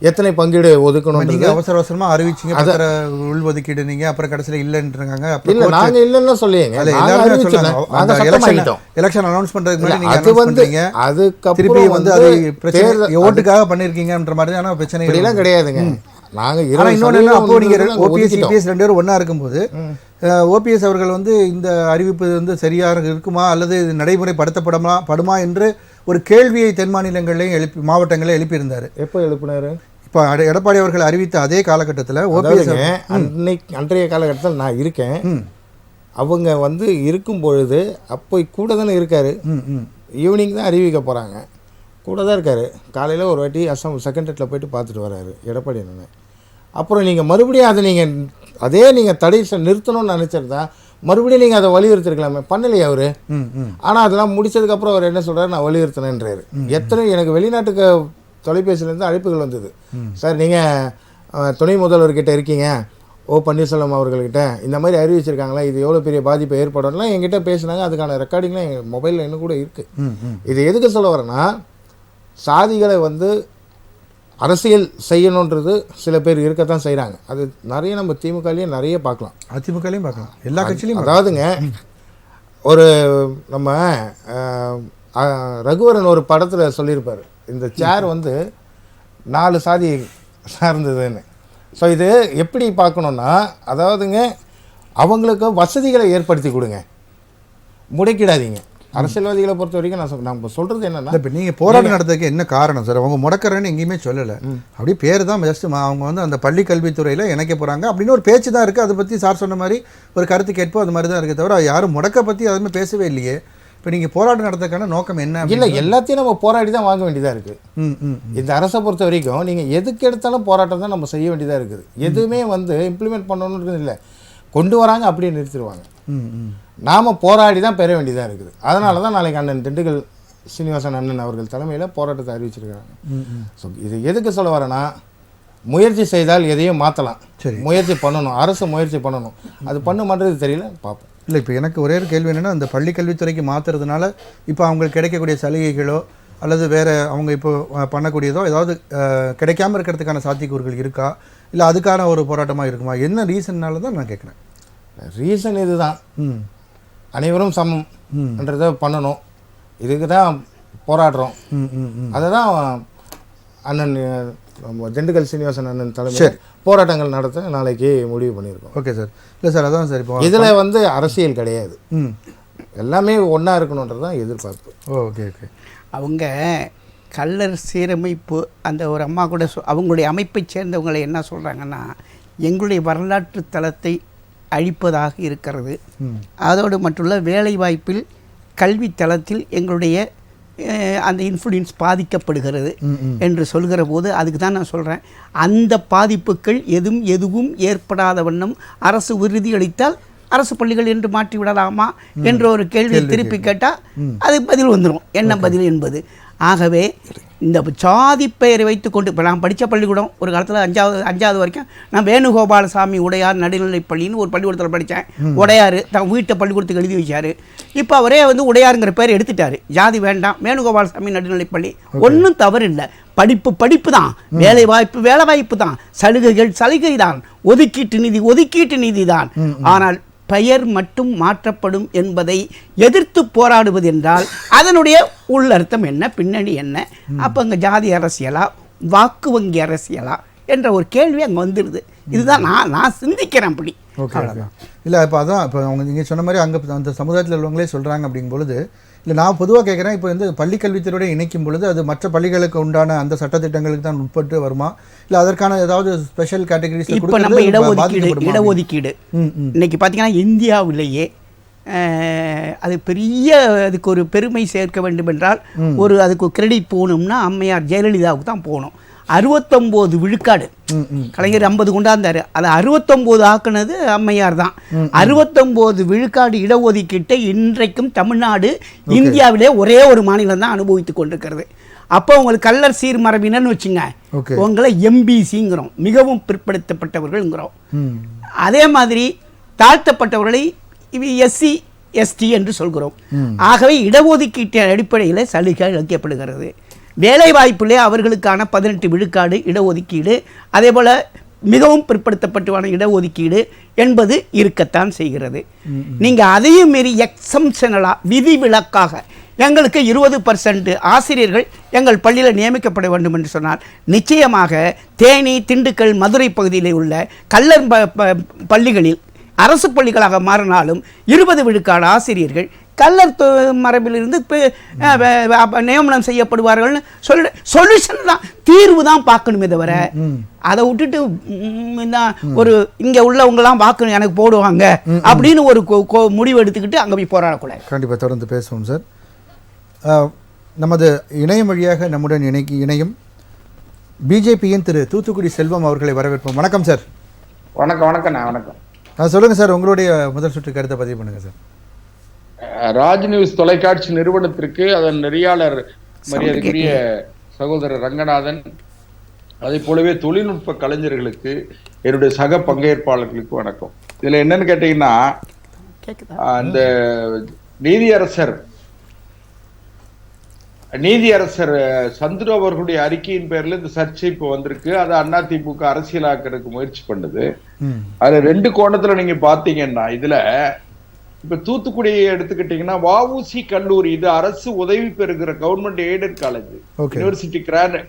Speaker 3: எத்தனை பங்கீடு ஒதுக்கணும்.
Speaker 1: நீங்கள் அவசர அவசரமாக அறிவிச்சிங்க, அதை உள்ஒதுக்கீடு நீங்கள் அப்புறம் கடைசியில் இல்லைன்றாங்க.
Speaker 3: இல்லை நாங்கள் இல்லைன்னு சொல்லிங்க,
Speaker 1: எலெக்ஷன் அனௌன்ஸ் பண்ணுறதுக்கு முன்னாடி
Speaker 3: அது வந்து அதுக்கப்புறம்
Speaker 1: வந்து அது பிரச்சனை ஓட்டுக்காக பண்ணியிருக்கீங்கன்ற மாதிரி. ஆனால் பிரச்சனை
Speaker 3: எல்லாம் கிடையாதுங்க. நாங்கள்
Speaker 1: இன்னொன்று அப்போ நீங்கள் ஓபிஎஸ் சிபிஎஸ் 2 பேரும் ஒன்றா இருக்கும்போது ஓபிஎஸ் அவர்கள் வந்து இந்த அறிவிப்பு வந்து சரியாக இருக்குமா அல்லது இது நடைமுறைப்படுத்தப்படுமா என்று ஒரு கேள்வியை தென் மாநிலங்களையும் மாவட்டங்களே எழுப்பியிருந்தார்.
Speaker 3: எப்போ எழுப்பினார்?
Speaker 1: இப்போ எடப்பாடி அவர்கள் அறிவித்த அதே காலகட்டத்தில் ஓபிஎஸ்
Speaker 3: அன்றைய காலகட்டத்தில் நான் இருக்கேன். அவங்க வந்து இருக்கும் பொழுது அப்போ கூட தானே இருக்கார். ஈவினிங் தான் அறிவிக்க போகிறாங்க. கூட தான் இருக்கார். காலையில் ஒரு வாட்டி அஸ்ஸாம் செகண்டரியில் போயிட்டு பார்த்துட்டு வர்றாரு எடப்பாடி அண்ணன். அப்புறம் நீங்கள் மறுபடியும் அதை நீங்கள் தடை நிறுத்தணும்னு நினச்சிருந்தா மறுபடியும் நீங்கள் அதை வலியுறுத்திருக்கலாமே, பண்ணலையே அவர். ஆனால் அதெல்லாம் முடிச்சதுக்கப்புறம் அவர் என்ன சொல்கிறார், நான் வலியுறுத்தினேன்றாரு. எத்தனை எனக்கு வெளிநாட்டுக்கு தொலைபேசியிலேருந்து அழைப்புகள் வந்தது. சார் நீங்கள் துணை முதல்வர்கிட்ட இருக்கீங்க, ஓ பன்னீர்செல்வம் அவர்கள்கிட்ட இந்த மாதிரி அறிவிச்சிருக்காங்களா, இது எவ்வளோ பெரிய பாதிப்பை ஏற்படலாம் என்கிட்ட பேசினாங்க. அதுக்கான ரெக்கார்டிங்லாம் எங்கள் மொபைலில் இன்னும் கூட இருக்குது. இது எதுக்கு சொல்ல வரேன்னா, சாதிகளை வந்து அரசியல் செய்யணுன்றது சில பேர் இருக்கத்தான் செய்கிறாங்க. அது நிறைய நம்ம திமுகலையும் நிறைய பார்க்கலாம்,
Speaker 1: அதிமுகலையும் பார்க்கலாம், எல்லா கட்சியிலையும்.
Speaker 3: அதாவதுங்க ஒரு நம்ம ரகுவரன் ஒரு படத்தில் சொல்லியிருப்பார், இந்த சேர் வந்து 4 சாதி சார்ந்ததுன்னு. ஸோ இது எப்படி பார்க்கணுன்னா, அதாவதுங்க அவங்களுக்கு வசதிகளை ஏற்படுத்தி கொடுங்க, முடக்கிடாதீங்க. அரசியல்வாதிகளை பொறுத்த வரைக்கும் நம்ம சொல்கிறது என்னென்னா,
Speaker 1: இப்போ நீங்கள் போராட்டம் நடத்துறதுக்கு என்ன காரணம் சார்? அவங்க முடக்கிறேன்னு எங்கேயுமே சொல்லலை. அப்படி பேர் தான் ஜஸ்ட் அவங்க வந்து அந்த பள்ளி கல்வித்துறையில் இணைக்க போகிறாங்க அப்படின்னு ஒரு பேச்சு தான் இருக்குது. அதை பற்றி சார் சொன்ன மாதிரி ஒரு கருத்து கேட்போம், அது மாதிரி தான் இருக்குது. தவிர யாரும் முடக்க பற்றி அதுவுமே பேசவே இல்லையே. இப்போ நீங்கள் போராட்டம் நடத்துறதுக்கான நோக்கம் என்ன?
Speaker 3: இல்லை, எல்லாத்தையும் நம்ம போராடி தான் வாங்க வேண்டியதாக இருக்குது. இந்த அரசை பொறுத்த வரைக்கும் நீங்கள் எதுக்கு எடுத்தாலும் போராட்டம் தான் நம்ம செய்ய வேண்டியதாக இருக்குது. எதுவுமே வந்து இம்ப்ளிமெண்ட் பண்ணணுன்றது இல்லை, கொண்டு வராங்க அப்படியே நிறுத்திடுவாங்க. நாம் போராடி தான் பெற வேண்டியதாக இருக்குது. அதனால தான் நாளைக்கு அண்ணன் திண்டுக்கல் சீனிவாசன் அண்ணன் அவர்கள் தலைமையில் போராட்டத்தை அறிவிச்சிருக்கிறாங்க. ஸோ இது எதுக்கு சொல்ல வரேன்னா, முயற்சி செய்தால் எதையும் மாற்றலாம். சரி, முயற்சி பண்ணணும், அரசு முயற்சி பண்ணணும். அது பண்ண மாட்டது தெரியல, பார்ப்போம்.
Speaker 1: இல்லை, இப்போ எனக்கு ஒரே ஒரு கேள்வி என்னென்னா, அந்த பள்ளி கல்வித்துறைக்கு மாற்றுறதுனால இப்போ அவங்களுக்கு கிடைக்கக்கூடிய சலுகைகளோ அல்லது வேறு அவங்க இப்போ பண்ணக்கூடியதோ ஏதாவது கிடைக்காமல் இருக்கிறதுக்கான சாத்தியக்கூறுகள் இருக்கா, இல்லை அதுக்கான ஒரு போராட்டமாக இருக்குமா? என்ன ரீசன்னால தான் நான் கேட்குறேன்.
Speaker 3: ரீசன் இதுதான், அனைவரும் சமம்ன்றதை பண்ணணும். இதுக்கு தான் போராடுறோம். அதை தான் அண்ணன் திண்டுக்கல் சீனிவாசன் அண்ணன் தலைமையில் போராட்டங்கள் நடத்த நாளைக்கு முடிவு பண்ணியிருக்கோம்.
Speaker 1: Okay sir. இல்லை சார், அதான் சார், இப்போ
Speaker 3: இதில் வந்து அரசியல் கிடையாது, எல்லாமே ஒன்றா இருக்கணுன்றது தான் எதிர்பார்ப்பு.
Speaker 1: Okay okay.
Speaker 2: அவங்க கள்ளர் சீரமைப்பு அந்த ஒரு அம்மா கூட அவங்களுடைய அமைப்பை சேர்ந்தவங்களை என்ன சொல்கிறாங்கன்னா, எங்களுடைய வரலாற்று தளத்தை அழிப்பதாக இருக்கிறது. அதோடு மட்டுள்ள வேலை வாய்ப்பில் கல்வி தளத்தில் எங்களுடைய அந்த இன்ஃப்ளூயன்ஸ் பாதிக்கப்படுகிறது என்று சொல்கிற போது அதுக்கு தான் நான் சொல்கிறேன், அந்த பாதிப்புகள் எதுவும் ஏற்படாத வண்ணம் அரசு உறுதியளித்தால் அரசு பள்ளிகள் என்று மாற்றி விடலாமா என்ற ஒரு கேள்வியை திருப்பி கேட்டால் அது பதில் வந்துடும், என்ன பதில் என்பது. ஆகவே இந்த சாதி பெயரை வைத்துக்கொண்டு இப்போ நான் படித்த பள்ளிக்கூடம் ஒரு காலத்தில் 5வது வரைக்கும் நான் வேணுகோபாலசாமி உடையார் நடுநிலைப்பள்ளின்னு ஒரு பள்ளிக்கூடத்தில் படித்தேன். உடையார் தான் வீட்டை பள்ளிக்கூடத்துக்கு எழுதி வச்சார். இப்போ அவரே வந்து உடையாருங்கிற பேர் எடுத்துட்டார், ஜாதி வேண்டாம், வேணுகோபாலசாமி நடுநிலைப்பள்ளி. ஒன்றும் தவறு இல்லை, படிப்பு தான், வேலை வாய்ப்பு தான், சலுகை தான், ஒதுக்கீட்டு நிதி தான். ஆனால் பெயர் மட்டும் மாற்றப்படும் என்பதை எதிர்த்து போராடுவது என்றால் அதனுடைய உள்ளர்த்தம் என்ன, பின்னணி என்ன? அப்போ அங்கே ஜாதி அரசியலா, வாக்கு வங்கி அரசியலா என்ற ஒரு கேள்வி அங்கே வந்துடுது. இதுதான் நான் சிந்திக்கிறேன். அப்படி
Speaker 1: ஓகே. இல்லை இப்போ அதான் இப்போ அவங்க நீங்கள் சொன்ன மாதிரி அங்கே அந்த சமுதாயத்தில் உள்ளவங்களே சொல்கிறாங்க அப்படிங்கும் பொழுது, இல்லை நான் பொதுவாக கேட்குறேன், இப்போ வந்து பள்ளிக்கல்வித்துறையோட இணைக்கும் பொழுது அது மற்ற பள்ளிகளுக்கு உண்டான அந்த சட்டத்திட்டங்களுக்கு தான் உட்பட்டு வருமா, இல்லை அதற்கான ஏதாவது ஸ்பெஷல் கேட்டகரிஸ்?
Speaker 2: இப்போ நம்ம இடஒதுக்கீடு இன்னைக்கு பார்த்தீங்கன்னா இந்தியாவிலேயே அது பெரிய அதுக்கு ஒரு பெருமை சேர்க்க வேண்டும் என்றால் அதுக்கு கிரெடிட் போகணும்னா அம்மையார் ஜெயலலிதாவுக்கு தான் போகணும். 69 விழுக்காடு கலைஞர் 50 கொண்டாந்தாரு, அதை 69 ஆக்குனது அம்மையார் தான். 69 விழுக்காடு இடஒதுக்கீட்டை இன்றைக்கும் தமிழ்நாடு இந்தியாவிலே ஒரே ஒரு மாநிலம் தான் அனுபவித்துக் கொண்டிருக்கிறது. அப்போ உங்களுக்கு கள்ளர் சீர்மரபினர்னு வச்சுங்க, உங்களை எம்பிசிங்கிறோம், மிகவும் பிற்படுத்தப்பட்டவர்கள்ங்கிறோம். அதே மாதிரி தாழ்த்தப்பட்டவர்களை எஸ்சி எஸ்டி என்று சொல்கிறோம். ஆகவே இடஒதுக்கீட்டின் அடிப்படையில் சலுகை அளிக்கப்படுகிறது. வேலைவாய்ப்பிலே அவர்களுக்கான 18 விழுக்காடு இடஒதுக்கீடு, அதே போல் மிகவும் பிற்படுத்தப்பட்டவான இடஒதுக்கீடு என்பது இருக்கத்தான் செய்கிறது. நீங்கள் அதையும் மீறி எக்ஸம்ஷனலாக விதிவிலக்காக எங்களுக்கு 20% ஆசிரியர்கள் எங்கள் பள்ளியில் நியமிக்கப்பட வேண்டும் என்று சொன்னால், நிச்சயமாக தேனி, திண்டுக்கல், மதுரை பகுதியில் உள்ள கள்ளர் பள்ளிகளில் அரசு பள்ளிகளாக மாறினாலும் 20 விழுக்காடு ஆசிரியர்கள் கள்ளர் மரபிலிருந்து நியமனம் செய்யப்படுவார்கள். சொல்யூஷன் தான், தீர்வு தான் பார்க்கணுமே தவிர அதை விட்டுட்டு ஒரு இங்கே உள்ளவங்களாம் வாக்கு எனக்கு போடுவாங்க அப்படின்னு ஒரு முடிவு எடுத்துக்கிட்டு அங்கே போய் போராடக்கூடாது.
Speaker 1: கண்டிப்பாக தொடர்ந்து பேசுவோம் சார். நமது இணையம் வழியாக நம்முடன் இணையும் பிஜேபியின் திரு தூத்துக்குடி செல்வம் அவர்களை வரவேற்போம். வணக்கம் சார்.
Speaker 4: வணக்கம். வணக்கம்.
Speaker 1: சொல்லுங்கள் சார், உங்களுடைய முதல் சுற்று கருத்தை பதிவு பண்ணுங்கள் சார்.
Speaker 4: ராஜ் நியூஸ் தொலைக்காட்சி நிறுவனத்திற்கு அதன் நெறியாளர் மரியாதைக்குரிய சகோதரர் ரங்கநாதன், அதே போலவே தொழில்நுட்ப கலைஞர்களுக்கு, என்னுடைய சக பங்கேற்பாளர்களுக்கு வணக்கம். இதுல என்னன்னு கேட்டீங்கன்னா, அந்த நீதியரசர் சந்துரு அவர்களுடைய அறிக்கையின் பேர்ல இந்த சர்ச்சை இப்போ வந்திருக்கு. அது அதிமுக அரசியலாக்கிறதுக்கு முயற்சி பண்ணுது. அது 2 கோணத்துல நீங்க பாத்தீங்கன்னா, இதுல இப்ப தூத்துக்குடியை எடுத்துக்கிட்டீங்கன்னா வஉசி கல்லூரி, இது அரசு உதவி பெறுகிற government aided college, university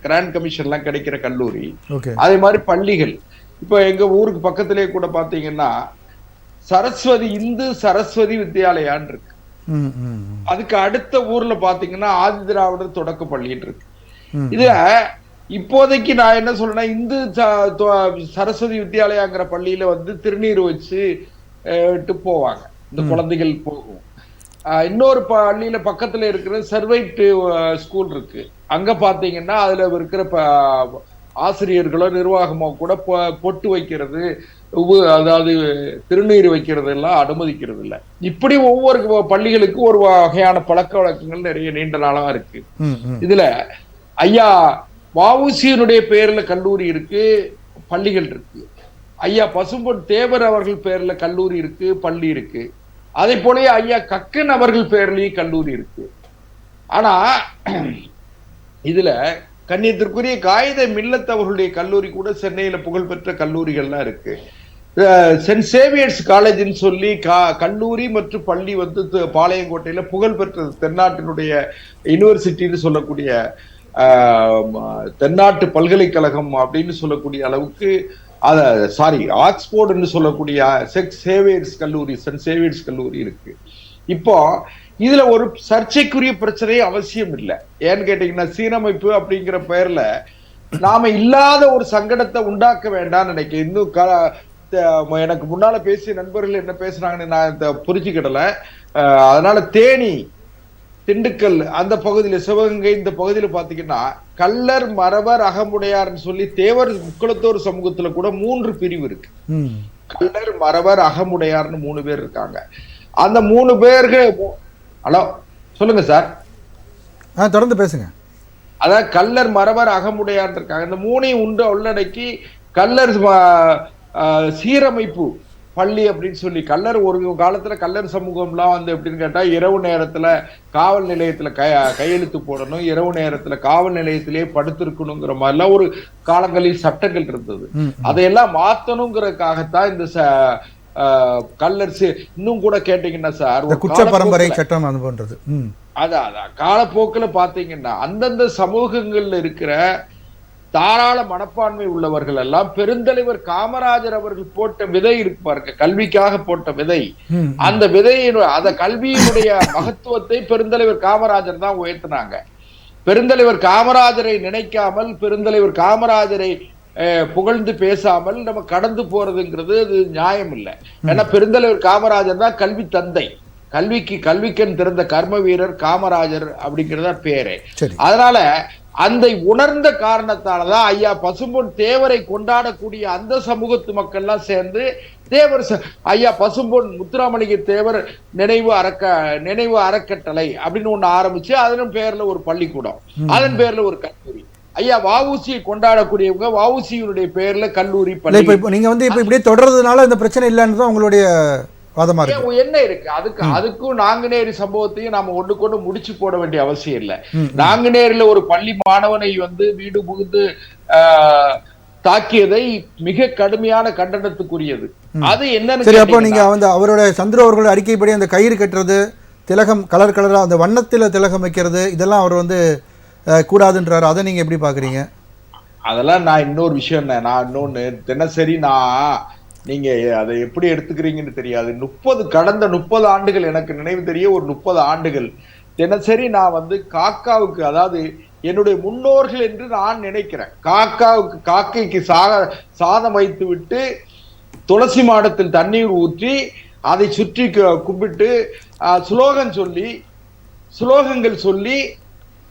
Speaker 4: grant commission எல்லாம் கிடைக்கிற கல்லூரி. அதே மாதிரி பள்ளிகள் இப்ப எங்க ஊருக்கு பக்கத்திலே கூட பாத்தீங்கன்னா இந்து சரஸ்வதி வித்யாலயான் இருக்கு. அதுக்கு அடுத்த ஊர்ல பாத்தீங்கன்னா ஆதி திராவிடர் தொடக்க பள்ளின்னு இருக்கு. இதுல இப்போதைக்கு நான் என்ன சொல்றேன்னா, இந்து சரஸ்வதி வித்யாலயாங்கிற பள்ளியில வந்து திருநீர் வச்சு போவாங்க, இந்த குழந்தைகள் போகும். இன்னொரு பள்ளியில பக்கத்துல இருக்கிற சர்வைட் ஸ்கூல் இருக்கு. அங்க பாத்தீங்கன்னா அதுல இருக்கிற ஆசிரியர்களோ நிர்வாகமோ கூட பொட்டு வைக்கிறது, அதாவது திருநீர் வைக்கிறது எல்லாம் அனுமதிக்கிறது இல்லை. இப்படி ஒவ்வொரு பள்ளிகளுக்கு ஒரு வகையான பழக்க வழக்கங்கள் நிறைய நீண்ட நாளா இருக்கு. இதுல ஐயா வஉசியினுடைய பேர்ல கல்லூரி இருக்கு, பள்ளிகள் இருக்கு. ஐயா பசும்பொன் தேவர் அவர்கள் பேர்ல கல்லூரி இருக்கு, பள்ளி இருக்கு. அதே போல ஐயா கக்கன் அவர்கள் பேர்லயும் கல்லூரி இருக்கு. ஆனா இதுல கண்ணியத்திற்குரிய காயித மில்லத் அவர்களுடைய கல்லூரி கூட சென்னையில புகழ்பெற்ற கல்லூரிகள்லாம் இருக்கு. சென்ட் சேவியர்ஸ் காலேஜ்னு சொல்லி கல்லூரி மற்றும் பள்ளி வந்து பாளையங்கோட்டையில புகழ்பெற்ற தென்னாட்டினுடைய யூனிவர்சிட்டின்னு சொல்லக்கூடிய தென்னாட்டு பல்கலைக்கழகம் அப்படின்னு சொல்லக்கூடிய அளவுக்கு, ஆக்ஸ்போர்டுன்னு சொல்லக்கூடிய சென்ட் சேவியர்ஸ் கல்லூரி இருக்கு. இப்போ இதுல ஒரு சர்ச்சைக்குரிய பிரச்சனை அவசியம் இல்லை. ஏன்னு கேட்டீங்கன்னா, சீரமைப்பு அப்படிங்கிற பெயர்ல நாம இல்லாத ஒரு சங்கடத்தை உண்டாக்க வேண்டாம்னு நினைக்கிறேன். இன்னும் எனக்கு முன்னால பேசிய நண்பர்கள் என்ன பேசுறாங்கன்னு நான் புரிஞ்சுக்கிடல. அதனால தேனி, திண்டுக்கல் அந்த பகுதியில, சிவகங்கை இந்த பகுதியில பாத்தீங்கன்னா கள்ளர், மறவர், அகமுடையார்னு சொல்லி தேவர் முக்குளத்தோர் சமூகத்துல கூட 3 பிரிவு இருக்கு. கள்ளர், மறவர், அகமுடையார்னு 3 பேர் இருக்காங்க. அந்த 3 பேர்கள், ஹலோ சொல்லுங்க சார்,
Speaker 1: தொடர்ந்து பேசுங்க.
Speaker 4: அதாவது கள்ளர், மறவர், அகமுடையார் இருக்காங்க. இந்த 3ஐயும் உள்ளடக்கி கள்ளர் சீரமைப்பு பள்ளி அப்படின்னு சொல்லி, கள்ளர் ஒரு காலத்துல கள்ளர் சமூகம்லாம் வந்து எப்படின்னு கேட்டா, இரவு நேரத்துல காவல் நிலையத்துல கையெழுத்து போடணும், இரவு நேரத்துல காவல் நிலையத்திலேயே படுத்திருக்கணுங்கிற மாதிரிலாம் ஒரு காலங்களில் சட்டங்கள் இருந்தது. அதையெல்லாம் மாத்தணுங்கிறதுக்காகத்தான் இந்த கல்லர் இன்னும் கூட கேட்டீங்கன்னா சார்,
Speaker 1: இந்த குற்ற பரம்பரை சட்டம் அது போன்றது.
Speaker 4: அதான் காலப்போக்கில் பாத்தீங்கன்னா அந்தந்த சமூகங்கள்ல இருக்கிற தாராள மனப்பான்மை உள்ளவர்கள் எல்லாம் பெருந்தலைவர் காமராஜர் அவர்கள் போட்ட விதை இருக்கு பாருங்க, கல்விக்காக போட்ட விதை. அந்த விதையின் அந்த கல்வியினுடைய மகத்துவத்தை பெருந்தலைவர் காமராஜர் தான் உயர்த்தினாங்க. பெருந்தலைவர் காமராஜரை நினைக்காமல், பெருந்தலைவர் காமராஜரை புகழ்ந்து பேசாமல் நம்ம கடந்து போறதுங்கிறது அது நியாயம் இல்லை. ஏன்னா பெருந்தலைவர் காமராஜர் தான் கல்வி தந்தை, கல்விக்கன் திறந்த கர்ம வீரர் காமராஜர் அப்படிங்கிறத பேரு. அதனால அந்த உணர்ந்த காரணத்தாலதான் ஐயா பசும்பொன் தேவரை கொண்டாடக்கூடிய அந்த சமூகத்து மக்கள் எல்லாம் சேர்ந்து தேவர் ஐயா பசும்பொன் முத்துராமலிங்க தேவர் நினைவு அறக்கட்டளை அப்படின்னு ஒண்ணு ஆரம்பிச்சு அதன் பேர்ல ஒரு பள்ளிக்கூடம், அதன் பேர்ல ஒரு கல்லூரி, ஐயா வஉசியை கொண்டாடக்கூடியவங்க வஉசியுடைய பேர்ல கல்லூரி பள்ளி.
Speaker 1: நீங்க வந்து இப்ப இப்படியே தொடர்றதுனால இந்த பிரச்சனை இல்லைன்னு தான் உங்களுடைய வாதமா இருக்கு.
Speaker 4: என்ன இருக்கு அதுக்கும் நாங்குநேரி சம்பவத்தையும் நாம ஒண்ணுக்கொண்டு முடிச்சு போட வேண்டிய அவசியம் இல்லை. நாங்குநேரில ஒரு பள்ளி மாணவனை வந்து வீடு புகுந்து தாக்கியதை மிக கடுமையான கண்டனத்துக்குரியது. அது என்னன்னு
Speaker 1: சரி, அப்போ நீங்க வந்து அவரோட சந்துரு அவர்கள் அறிக்கைப்படி அந்த கயிறு கட்டுறது, திலகம் கலரா அந்த வண்ணத்துல திலகம் வைக்கிறது, இதெல்லாம் அவர் வந்து கூடாதுன்றாரு. அதை நீங்க எப்படி பாக்குறீங்க?
Speaker 4: அதெல்லாம் நான் இன்னொரு விஷயம், நான் இன்னொன்னு தினசரி நீங்க அதை எப்படி எடுத்துக்கிறீங்கன்னு தெரியாது. கடந்த 30 ஆண்டுகள் எனக்கு நினைவு தெரிய ஒரு 30 ஆண்டுகள் தினசரி நான் வந்து காக்காவுக்கு, அதாவது என்னுடைய முன்னோர்கள் என்று நான் நினைக்கிறேன், காக்கைக்கு சாதம் வைத்து விட்டு துளசி மாடத்தில் தண்ணீர் ஊற்றி அதை சுற்றி கும்பிட்டு சுலோகங்கள் சொல்லி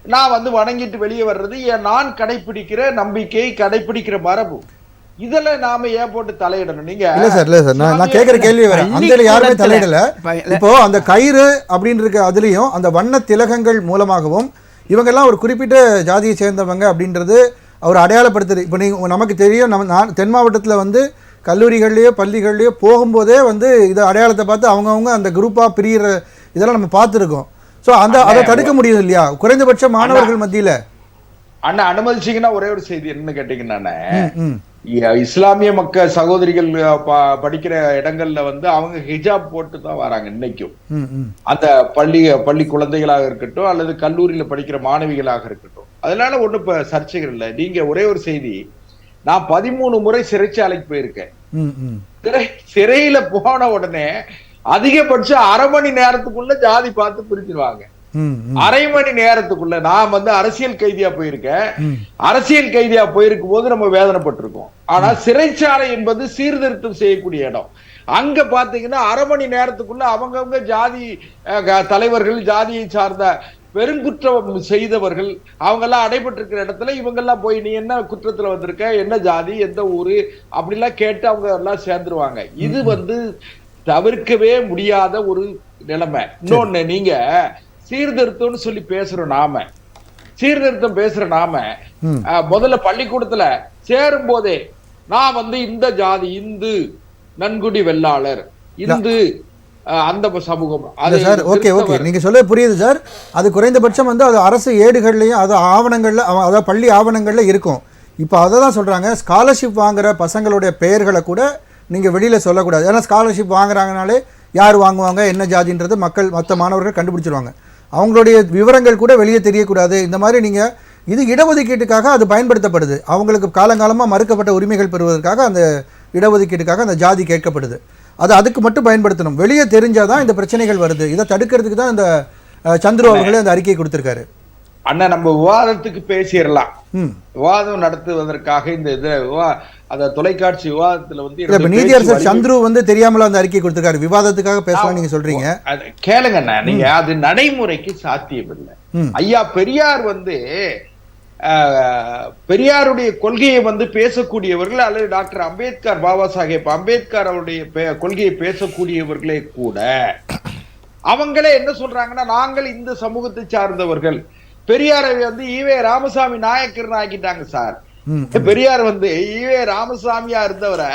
Speaker 4: நான் வந்து வணங்கிட்டு வெளியே வர்றது நான் கடைபிடிக்கிற நம்பிக்கை, கடைபிடிக்கிற மரபு. இதுல நாம ஏன் போட்டு தலையிடணும்? நீங்க
Speaker 1: இல்ல சார் நான் கேட்கிற கேள்வி வேற, அந்த யாருமே தலையிடல. இப்போ அந்த கயிறு அப்படின்னு இருக்க அதுலயும் அந்த வண்ண திலகங்கள் மூலமாகவும் இவங்கெல்லாம் ஒரு குறிப்பிட்ட ஜாதியை சேர்ந்தவங்க அப்படின்றது அவர் அடையாளப்படுத்துது. இப்போ நமக்கு தெரியும், நான் தென் மாவட்டத்தில் வந்து கல்லூரிகள்லையோ பள்ளிகள்லையோ போகும்போதே வந்து இதை அடையாளத்தை பார்த்து அவங்கவுங்க அந்த குரூப்பா பிரியிற இதெல்லாம் நம்ம பார்த்துருக்கோம். ஸோ அதை தடுக்க முடியும் இல்லையா குறைந்தபட்ச மாணவர்கள் மத்தியில?
Speaker 4: அண்ணா அனுமதிச்சிங்கன்னா ஒரே ஒரு செய்தி என்னன்னு கேட்டீங்கன்னா, இஸ்லாமிய மக்கள் சகோதரிகள் படிக்கிற இடங்கள்ல வந்து அவங்க ஹிஜாப் போட்டு தான் வராங்க இன்னைக்கும். அந்த பள்ளி குழந்தைகளாக இருக்கட்டும் அல்லது கல்லூரியில படிக்கிற மாணவிகளாக இருக்கட்டும், அதனால ஒண்ணு இப்ப சர்ச்சைகள் இல்லை. நீங்க ஒரே ஒரு செய்தி, நான் 13 முறை சிறைச்சாலைக்கு போயிருக்கேன். சிறையில போன உடனே அதிகபட்சம் அரை மணி நேரத்துக்குள்ள ஜாதி பார்த்து பிரிச்சிருவாங்க. அரை மணி நேரத்துக்குள்ள நான் வந்து அரசியல் கைதியா போயிருக்கேன். அரசியல் கைதியா போயிருக்கும் போது நம்ம வேதனைப்பட்டிருக்கோம். ஆனா சிறைச்சாலை என்பது சீர்திருத்தம் செய்யக்கூடிய இடம். அங்க பாத்தீங்கன்னா அரை மணி நேரத்துக்குள்ள அவங்கவுங்க ஜாதி தலைவர்கள், ஜாதியை சார்ந்த பெருங்குற்றம் செய்தவர்கள் அவங்க எல்லாம் அடைபட்டிருக்கிற இடத்துல இவங்கெல்லாம் போய் நீ என்ன குற்றத்துல வந்திருக்க, என்ன ஜாதி, எந்த ஊரு அப்படிலாம் கேட்டு அவங்க எல்லாம் சேர்ந்துருவாங்க. இது வந்து தவிர்க்கவே முடியாத ஒரு நிலைமை. இன்னொன்னு, நீங்க சீர்திருத்தம்னு சொல்லி பேசுறோம், சீர்திருத்தம் பேசுற நாம முதல்ல பள்ளிக்கூடத்துல சேரும் போதே நான் வந்து இந்த ஜாதி, இந்து, நன்குடி வெள்ளாளர், இந்து அந்த சமூகம்.
Speaker 1: சார் ஓகே நீங்க சொல்ல புரியுது சார். அது குறைந்தபட்சம் வந்து அது அரசு ஏடுகள்லையும் அது ஆவணங்கள்ல, அதாவது பள்ளி ஆவணங்கள்ல இருக்கும். இப்போ அதை தான் சொல்றாங்க, ஸ்காலர்ஷிப் வாங்குற பசங்களுடைய பெயர்களை கூட நீங்க வெளியில சொல்லக்கூடாது. ஏன்னா ஸ்காலர்ஷிப் வாங்குறாங்கனாலே யார் வாங்குவாங்க, என்ன ஜாதின்றது மற்ற மாணவர்கள் கண்டுபிடிச்சிருவாங்க. அவங்களுடைய விவரங்கள் கூட வெளியே தெரியக்கூடாது. இந்த மாதிரி நீங்கள் இது இடஒதுக்கீட்டுக்காக அது பயன்படுத்தப்படுது. அவங்களுக்கு காலங்காலமாக மறுக்கப்பட்ட உரிமைகள் பெறுவதற்காக அந்த இடஒதுக்கீட்டுக்காக அந்த ஜாதி கேட்கப்படுது. அதுக்கு மட்டும் பயன்படுத்தணும். வெளியே தெரிஞ்சாதான் இந்த பிரச்சனைகள் வருது. இதை தடுக்கிறதுக்கு தான் இந்த சந்துரு அவர்களே அந்த அறிக்கையை கொடுத்திருக்காரு.
Speaker 4: அண்ணா நம்ம விவாதத்துக்கு பேசிடலாம். விவாதம் நடத்துவதற்காக இந்த அந்த தொலைக்காட்சி விவாதத்துல வந்து
Speaker 1: நீதியரசர் சந்துரு வந்து தெரியாமல அந்த அறிக்கை கொடுத்திருக்காரு. விவாதத்துக்காக பேசலாம் நீங்க சொல்றீங்க.
Speaker 4: கேளுங்கண்ணா, நீங்க அது நடைமுறைக்கு சாத்தியம் இல்லை. ஐயா பெரியார் வந்து பெரியாருடைய கொள்கையை வந்து பேசக்கூடியவர்கள் அல்லது டாக்டர் அம்பேத்கர், பாபா சாஹேப் அம்பேத்கர் அவருடைய கொள்கையை பேசக்கூடியவர்களே கூட அவங்களே என்ன சொல்றாங்கன்னா, நாங்கள் இந்த சமூகத்தை சார்ந்தவர்கள். பெரியாரை வந்து ஈவே ராமசாமி நாயக்கர் ஆக்கிட்டாங்க சார். பெரியார் வந்து ஈவே ராமசாமியா இருந்தவரை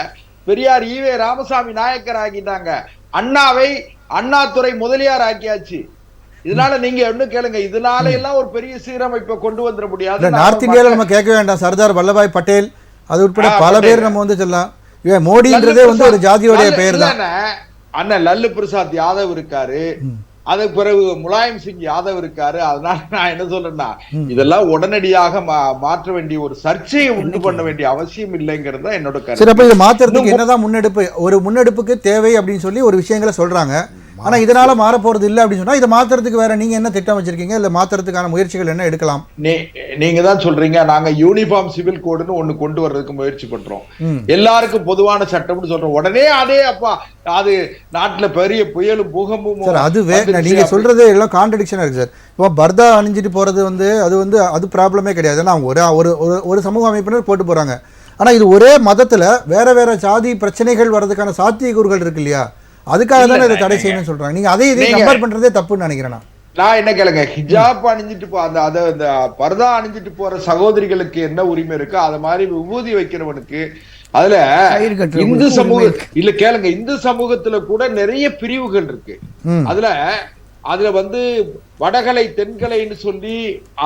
Speaker 4: பெரியார் ஈவே ராமசாமி நாயக்கர் ஆக்கிட்டாங்க. அண்ணாவை அண்ணாதுரை முதலியார் ஆக்கியாச்சு. இதனால நீங்க என்ன கேளுங்க, இதனால எல்லாம் ஒரு பெரிய சீரமைப்பை கொண்டு வந்துட முடியாது.
Speaker 1: நார்த் இந்தியாவில் நம்ம கேட்க வேண்டாம். சர்தார் வல்லபாய் பட்டேல் அது உட்பட பல பேர் நம்ம வந்து சொல்லலாம். மோடின்றதே வந்து ஒரு ஜாதியோடைய பெயர் தான்.
Speaker 4: அண்ணன் லல்லு பிரசாத் யாதவ் இருக்காரு, அதுக்கு பிறகு முலாயம் சிங் யாதவ் இருக்காரு. அதனால நான் என்ன சொல்றேன்னா, இதெல்லாம் உடனடியாக மாற்ற வேண்டிய ஒரு சர்ச்சையை உண்டு பண்ண வேண்டிய அவசியம் இல்லைங்கிறது என்னோட கருத்து.
Speaker 1: சரி, அப்ப இதை மாத்துறதுக்கு என்னதான் முன்னெடுப்பு, ஒரு முன்னெடுப்புக்கு தேவை அப்படின்னு சொல்லி ஒரு விஷயங்களை சொல்றாங்க. ஆனா இதனால மாற போறது இல்லை அப்படின்னு சொன்னா இதை மாத்துறதுக்கு வேற நீங்க என்ன திட்டம் வச்சிருக்கீங்க, இல்ல மாத்துறதுக்கான முயற்சிகள் என்ன எடுக்கலாம்?
Speaker 4: நீங்க தான் சொல்றீங்க நாங்க யூனிஃபார்ம் சிவில் கோடுன்னு ஒண்ணு கொண்டு வர்றதுக்கு முயற்சி பண்றோம், எல்லாருக்கும் பொதுவான சட்டம்னு சொல்றோம். உடனே அதே அப்பா அது நாட்டுல பெரிய புயலும் பூகம்பும்
Speaker 1: சார், அது நீங்க சொல்றது எல்லாம் கான்ட்ரடிக்ஷனா இருக்கு சார். இப்போ பர்தா அணிஞ்சிட்டு போறது வந்து அது ப்ராப்ளமே கிடையாது. ஏன்னா ஒரு சமூக அமைப்பினர் போட்டு போறாங்க. ஆனா இது ஒரே மதத்துல வேற வேற சாதி பிரச்சனைகள் வர்றதுக்கான சாத்தியக்கூறுகள் இருக்கு இல்லையா, அதுக்காக தானே இதை தடை செய்யணும்னு சொல்றாங்க. நீங்க அதை கம்பேர் பண்றதே தப்புன்னு நினைக்கிறேன். நான்
Speaker 4: என்ன கேளுங்க, ஹிஜாப் அணிஞ்சிட்டு அந்த பர்தா அணிஞ்சிட்டு போற சகோதரிகளுக்கு என்ன உரிமை இருக்கு, அத மாதிரி விபூதி வைக்கிறவனுக்கு அதுல இந்து சமூக இல்ல கேளுங்க, இந்து சமூகத்துல கூட நிறைய பிரிவுகள் இருக்கு. அதுல வந்து வடகலை தென்கலைன்னு சொல்லி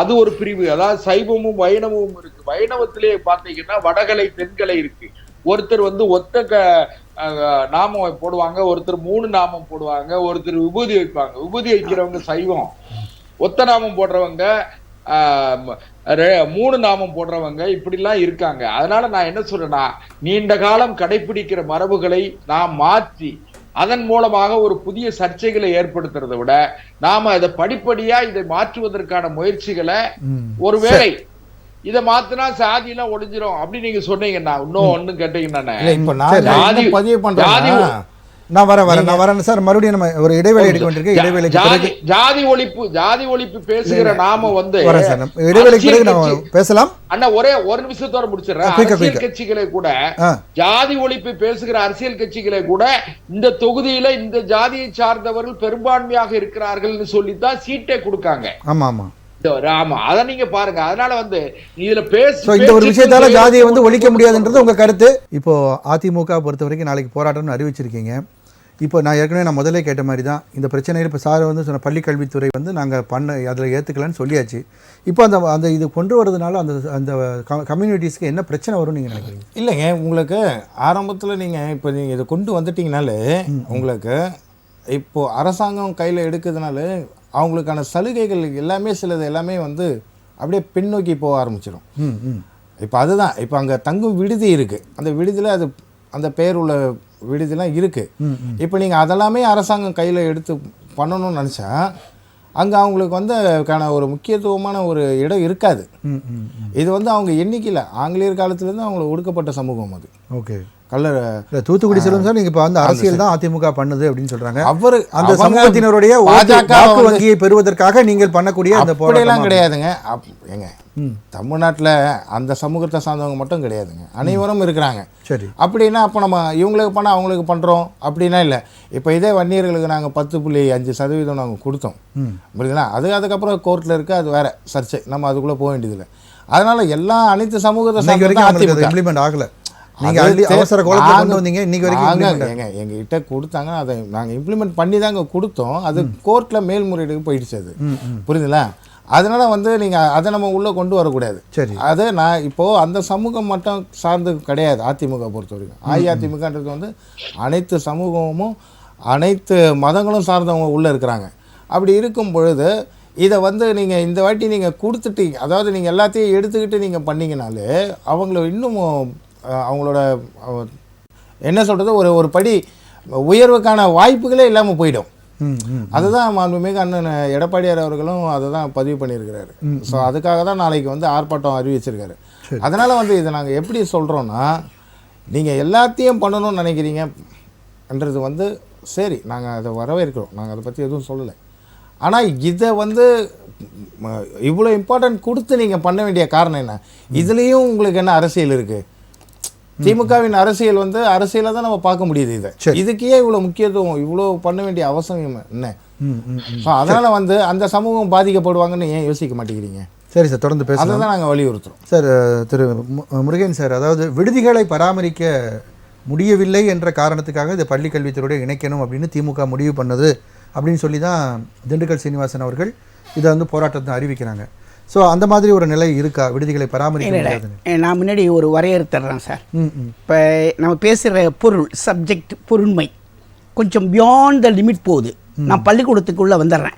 Speaker 4: அது ஒரு பிரிவு, அதாவது சைவமும் வைணவமும் இருக்கு. வைணவத்திலே பாத்தீங்கன்னா வடகலை தென்கலை இருக்கு. ஒருத்தர் வந்து ஒத்த நாமம் போடுவாங்க, ஒருத்தர் 3 நாமம் போடுவாங்க, ஒருத்தர் விபூதி வைப்பாங்க. விபூதி வைக்கிறவங்க சைவம், ஒத்த நாமம் போடுறவங்க 3 நாமம் போடுறவங்க, இப்படிலாம் இருக்காங்க. அதனால நான் என்ன சொல்றேன்னா, நீண்ட காலம் கடைபிடிக்கிற மரபுகளை நாம் மாற்றி அதன் மூலமாக ஒரு புதிய சர்ச்சைகளை ஏற்படுத்துறதை விட நாம இதை படிப்படியா இதை மாற்றுவதற்கான முயற்சிகளை, ஒருவேளை இதை மாத்தினா சாதி எல்லாம் ஒழிஞ்சிரும் அப்படி நீங்க சொன்னீங்கன்னா, இன்னும் ஒண்ணும் கேட்டீங்கன்னா,
Speaker 1: நான் வரேன் சார். மறுபடியும் நம்ம ஒரு இடைவேளை எடுக்க வேண்டியிருக்கு.
Speaker 4: ஜாதி ஒழிப்பு பேசுகிற நாம வந்து
Speaker 1: இடைவேளைக்கு பிறகு நம்ம பேசலாம்.
Speaker 4: அண்ணா ஒரே ஒரு நிமிஷத்தோட முடிச்சிடறேன். அரசியல் கட்சிகளை கூட, ஜாதி ஒழிப்பு பேசுகிற அரசியல் கட்சிகளை கூட இந்த தொகுதியில இந்த ஜாதியை சார்ந்தவர்கள் பெரும்பான்மையாக இருக்கிறார்கள் சொல்லித்தான் சீட்டை கொடுக்காங்க.
Speaker 1: ஆமா ஆமா
Speaker 4: ஆமா, அத நீங்க பாருங்க. அதனால வந்து இதுல
Speaker 1: இந்த ஒரு விஷயத்தால ஜாதியை வந்து ஒழிக்க முடியாதுன்றது உங்க கருத்து. இப்போ அதிமுக பொறுத்த வரைக்கும் நாளைக்கு போராட்டம்னு அறிவிச்சிருக்கீங்க. இப்போ நான் ஏற்கனவே முதல்ல கேட்ட மாதிரி தான் இந்த பிரச்சனையில் இப்போ சார் வந்து சொன்ன பள்ளி கல்வித்துறை வந்து நாங்கள் அதில் ஏற்றுக்கலான்னு சொல்லியாச்சு. இப்போ அந்த இது கொண்டு வரதுனால அந்த கம்யூனிட்டிஸ்க்கு என்ன பிரச்சனை வரும்னு நீங்கள் நினைக்கிறீங்க?
Speaker 3: இல்லைங்க, உங்களுக்கு ஆரம்பத்தில் நீங்கள் இதை கொண்டு வந்துட்டீங்கனாலே உங்களுக்கு இப்போது அரசாங்கம் கையில் எடுக்கிறதுனால அவங்களுக்கான சலுகைகள் எல்லாமே சிலது எல்லாமே வந்து அப்படியே பின்னோக்கி போக ஆரம்பிச்சிடும். இப்போ அதுதான், இப்போ அங்கே தங்கும் விடுதி இருக்குது, அந்த விடுதியில் அந்த பெயர் உள்ள விடுதிலாம் இருக்குது. இப்போ நீங்கள் அதெல்லாமே அரசாங்கம் கையில் எடுத்து பண்ணணும்னு நினச்சா அங்கே அவங்களுக்கு வந்து அதுக்கான ஒரு முக்கியத்துவமான ஒரு இடம் இருக்காது. இது வந்து அவங்க எண்ணிக்கையில் ஆங்கிலேயர் காலத்துலேருந்து அவங்களுக்கு ஒடுக்கப்பட்ட சமூகம் அது.
Speaker 1: ஓகே, தூத்துக்குடி செல்வம் சார், நீங்க இப்ப வந்து அரசியல் தான் அதிமுக பண்ணுது அப்படின்னு சொல்றாங்க.
Speaker 3: அவரு
Speaker 1: அந்த சமூகத்தினருடைய வாக்கு வங்கியை பெறுவதற்காக நீங்கள் பண்ணக்கூடிய அந்த
Speaker 3: போராட்டம் கிடையாதுங்க. ஏங்க, தமிழ்நாட்டில் அந்த சமூகத்தை சார்ந்தவங்க மட்டும் கிடையாதுங்க, அனைவரும் இருக்கிறாங்க.
Speaker 1: சரி,
Speaker 3: அப்படின்னா அப்போ நம்ம இவங்களுக்கு பண்ண அவங்களுக்கு பண்ணுறோம் அப்படின்னா இல்லை. இப்போ இதே வன்னியர்களுக்கு நாங்கள் 10.5% நாங்கள் கொடுத்தோம், புரியுதுங்களா? அதுக்கப்புறம் கோர்ட்டில் இருக்குது, அது வேற சர்ச்சை, நம்ம அதுக்குள்ளே போக வேண்டியதில்லை. அதனால எல்லா அனைத்து சமூகத்தை சார்ந்த
Speaker 1: இம்ப்ளிமெண்ட் ஆகலை. அவசர கொண்டு வந்தீங்க, இன்னைக்கு வரைக்கும்
Speaker 3: எங்ககிட்ட கொடுத்தாங்க, அதை நாங்கள் இம்ப்ளிமெண்ட் பண்ணி தாங்க கொடுத்தோம். அது கோர்ட்டில் மேல்முறையீடுக்கு போயிடுச்சு, அது புரியுதுங்களா? அதனால வந்து நீங்கள் அதை நம்ம உள்ளே கொண்டு வரக்கூடாது.
Speaker 1: சரி,
Speaker 3: அது நான் இப்போது அந்த சமூகம் மட்டும் சார்ந்து கிடையாது அதிமுக பொறுத்த வரைக்கும். அஇஅதிமுகன்றது வந்து அனைத்து சமூகமும் அனைத்து மதங்களும் சார்ந்தவங்க உள்ளே இருக்கிறாங்க. அப்படி இருக்கும் பொழுது இதை வந்து நீங்கள் இந்த வாட்டி நீங்கள் கொடுத்துட்டீங்க, அதாவது நீங்கள் எல்லாத்தையும் எடுத்துக்கிட்டு நீங்கள் பண்ணிங்கனாலே அவங்கள இன்னும் அவங்களோட என்ன சொல்கிறது ஒரு படி உயர்வுக்கான வாய்ப்புகளே இல்லாமல் போயிடும். அதுதான் மாண்புமிகு அண்ணன் எடப்பாடியார் அவர்களும் அதை தான் பதிவு பண்ணியிருக்கிறாரு. ஸோ அதுக்காக தான் நாளைக்கு வந்து ஆர்ப்பாட்டம் அறிவிச்சிருக்காரு. அதனால் வந்து இதை நாங்கள் எப்படி சொல்கிறோன்னா, நீங்கள் எல்லாத்தையும் பண்ணணும்னு நினைக்கிறீங்கன்றது வந்து சரி, நாங்கள் அதை வரவேற்கிறோம், நாங்கள் அதை பற்றி எதுவும் சொல்லலை. ஆனால் இதை வந்து இவ்வளோ இம்பார்ட்டன்ட் கொடுத்து நீங்கள் பண்ண வேண்டிய காரணம் என்ன? இதுலேயும் உங்களுக்கு என்ன அரசியல் இருக்குது? திமுகவின் அரசியல் வந்து அரசியலை தான் நம்ம பார்க்க முடியுது. இதுக்கே இவ்வளோ முக்கியத்துவம், இவ்வளோ பண்ண வேண்டிய அவசியம் என்ன? ஸோ அதனால் வந்து அந்த சமூகம் பாதிக்கப்படுவாங்கன்னு ஏன் யோசிக்க மாட்டேங்கிறீங்க?
Speaker 1: சரி சார், தொடர்ந்து பேச
Speaker 3: அதை தான் நாங்கள் வலியுறுத்துறோம்.
Speaker 1: சார், திரு முருகன் சார், அதாவது விடுதிகளை பராமரிக்க முடியவில்லை என்ற காரணத்துக்காக இதை பள்ளி கல்வித்துறையோட இணைக்கணும் அப்படின்னு திமுக முடிவு பண்ணது அப்படின்னு சொல்லி தான் திண்டுக்கல் சீனிவாசன் அவர்கள் இதை வந்து போராட்டத்தை அறிவிக்கிறாங்க. ஸோ அந்த மாதிரி ஒரு நிலை இருக்கா, விடுதிகளை பராமரிக்க முடியாது?
Speaker 2: நான் முன்னாடி ஒரு வரையறுத்துறேன் சார்.
Speaker 1: ம் ம்
Speaker 2: இப்போ நம்ம பேசுகிற பொருள் சப்ஜெக்ட் பொருண்மை கொஞ்சம் பியாண்ட் த லிமிட் போகுது. நான் பள்ளிக்கூடத்துக்குள்ளே வந்துடுறேன்,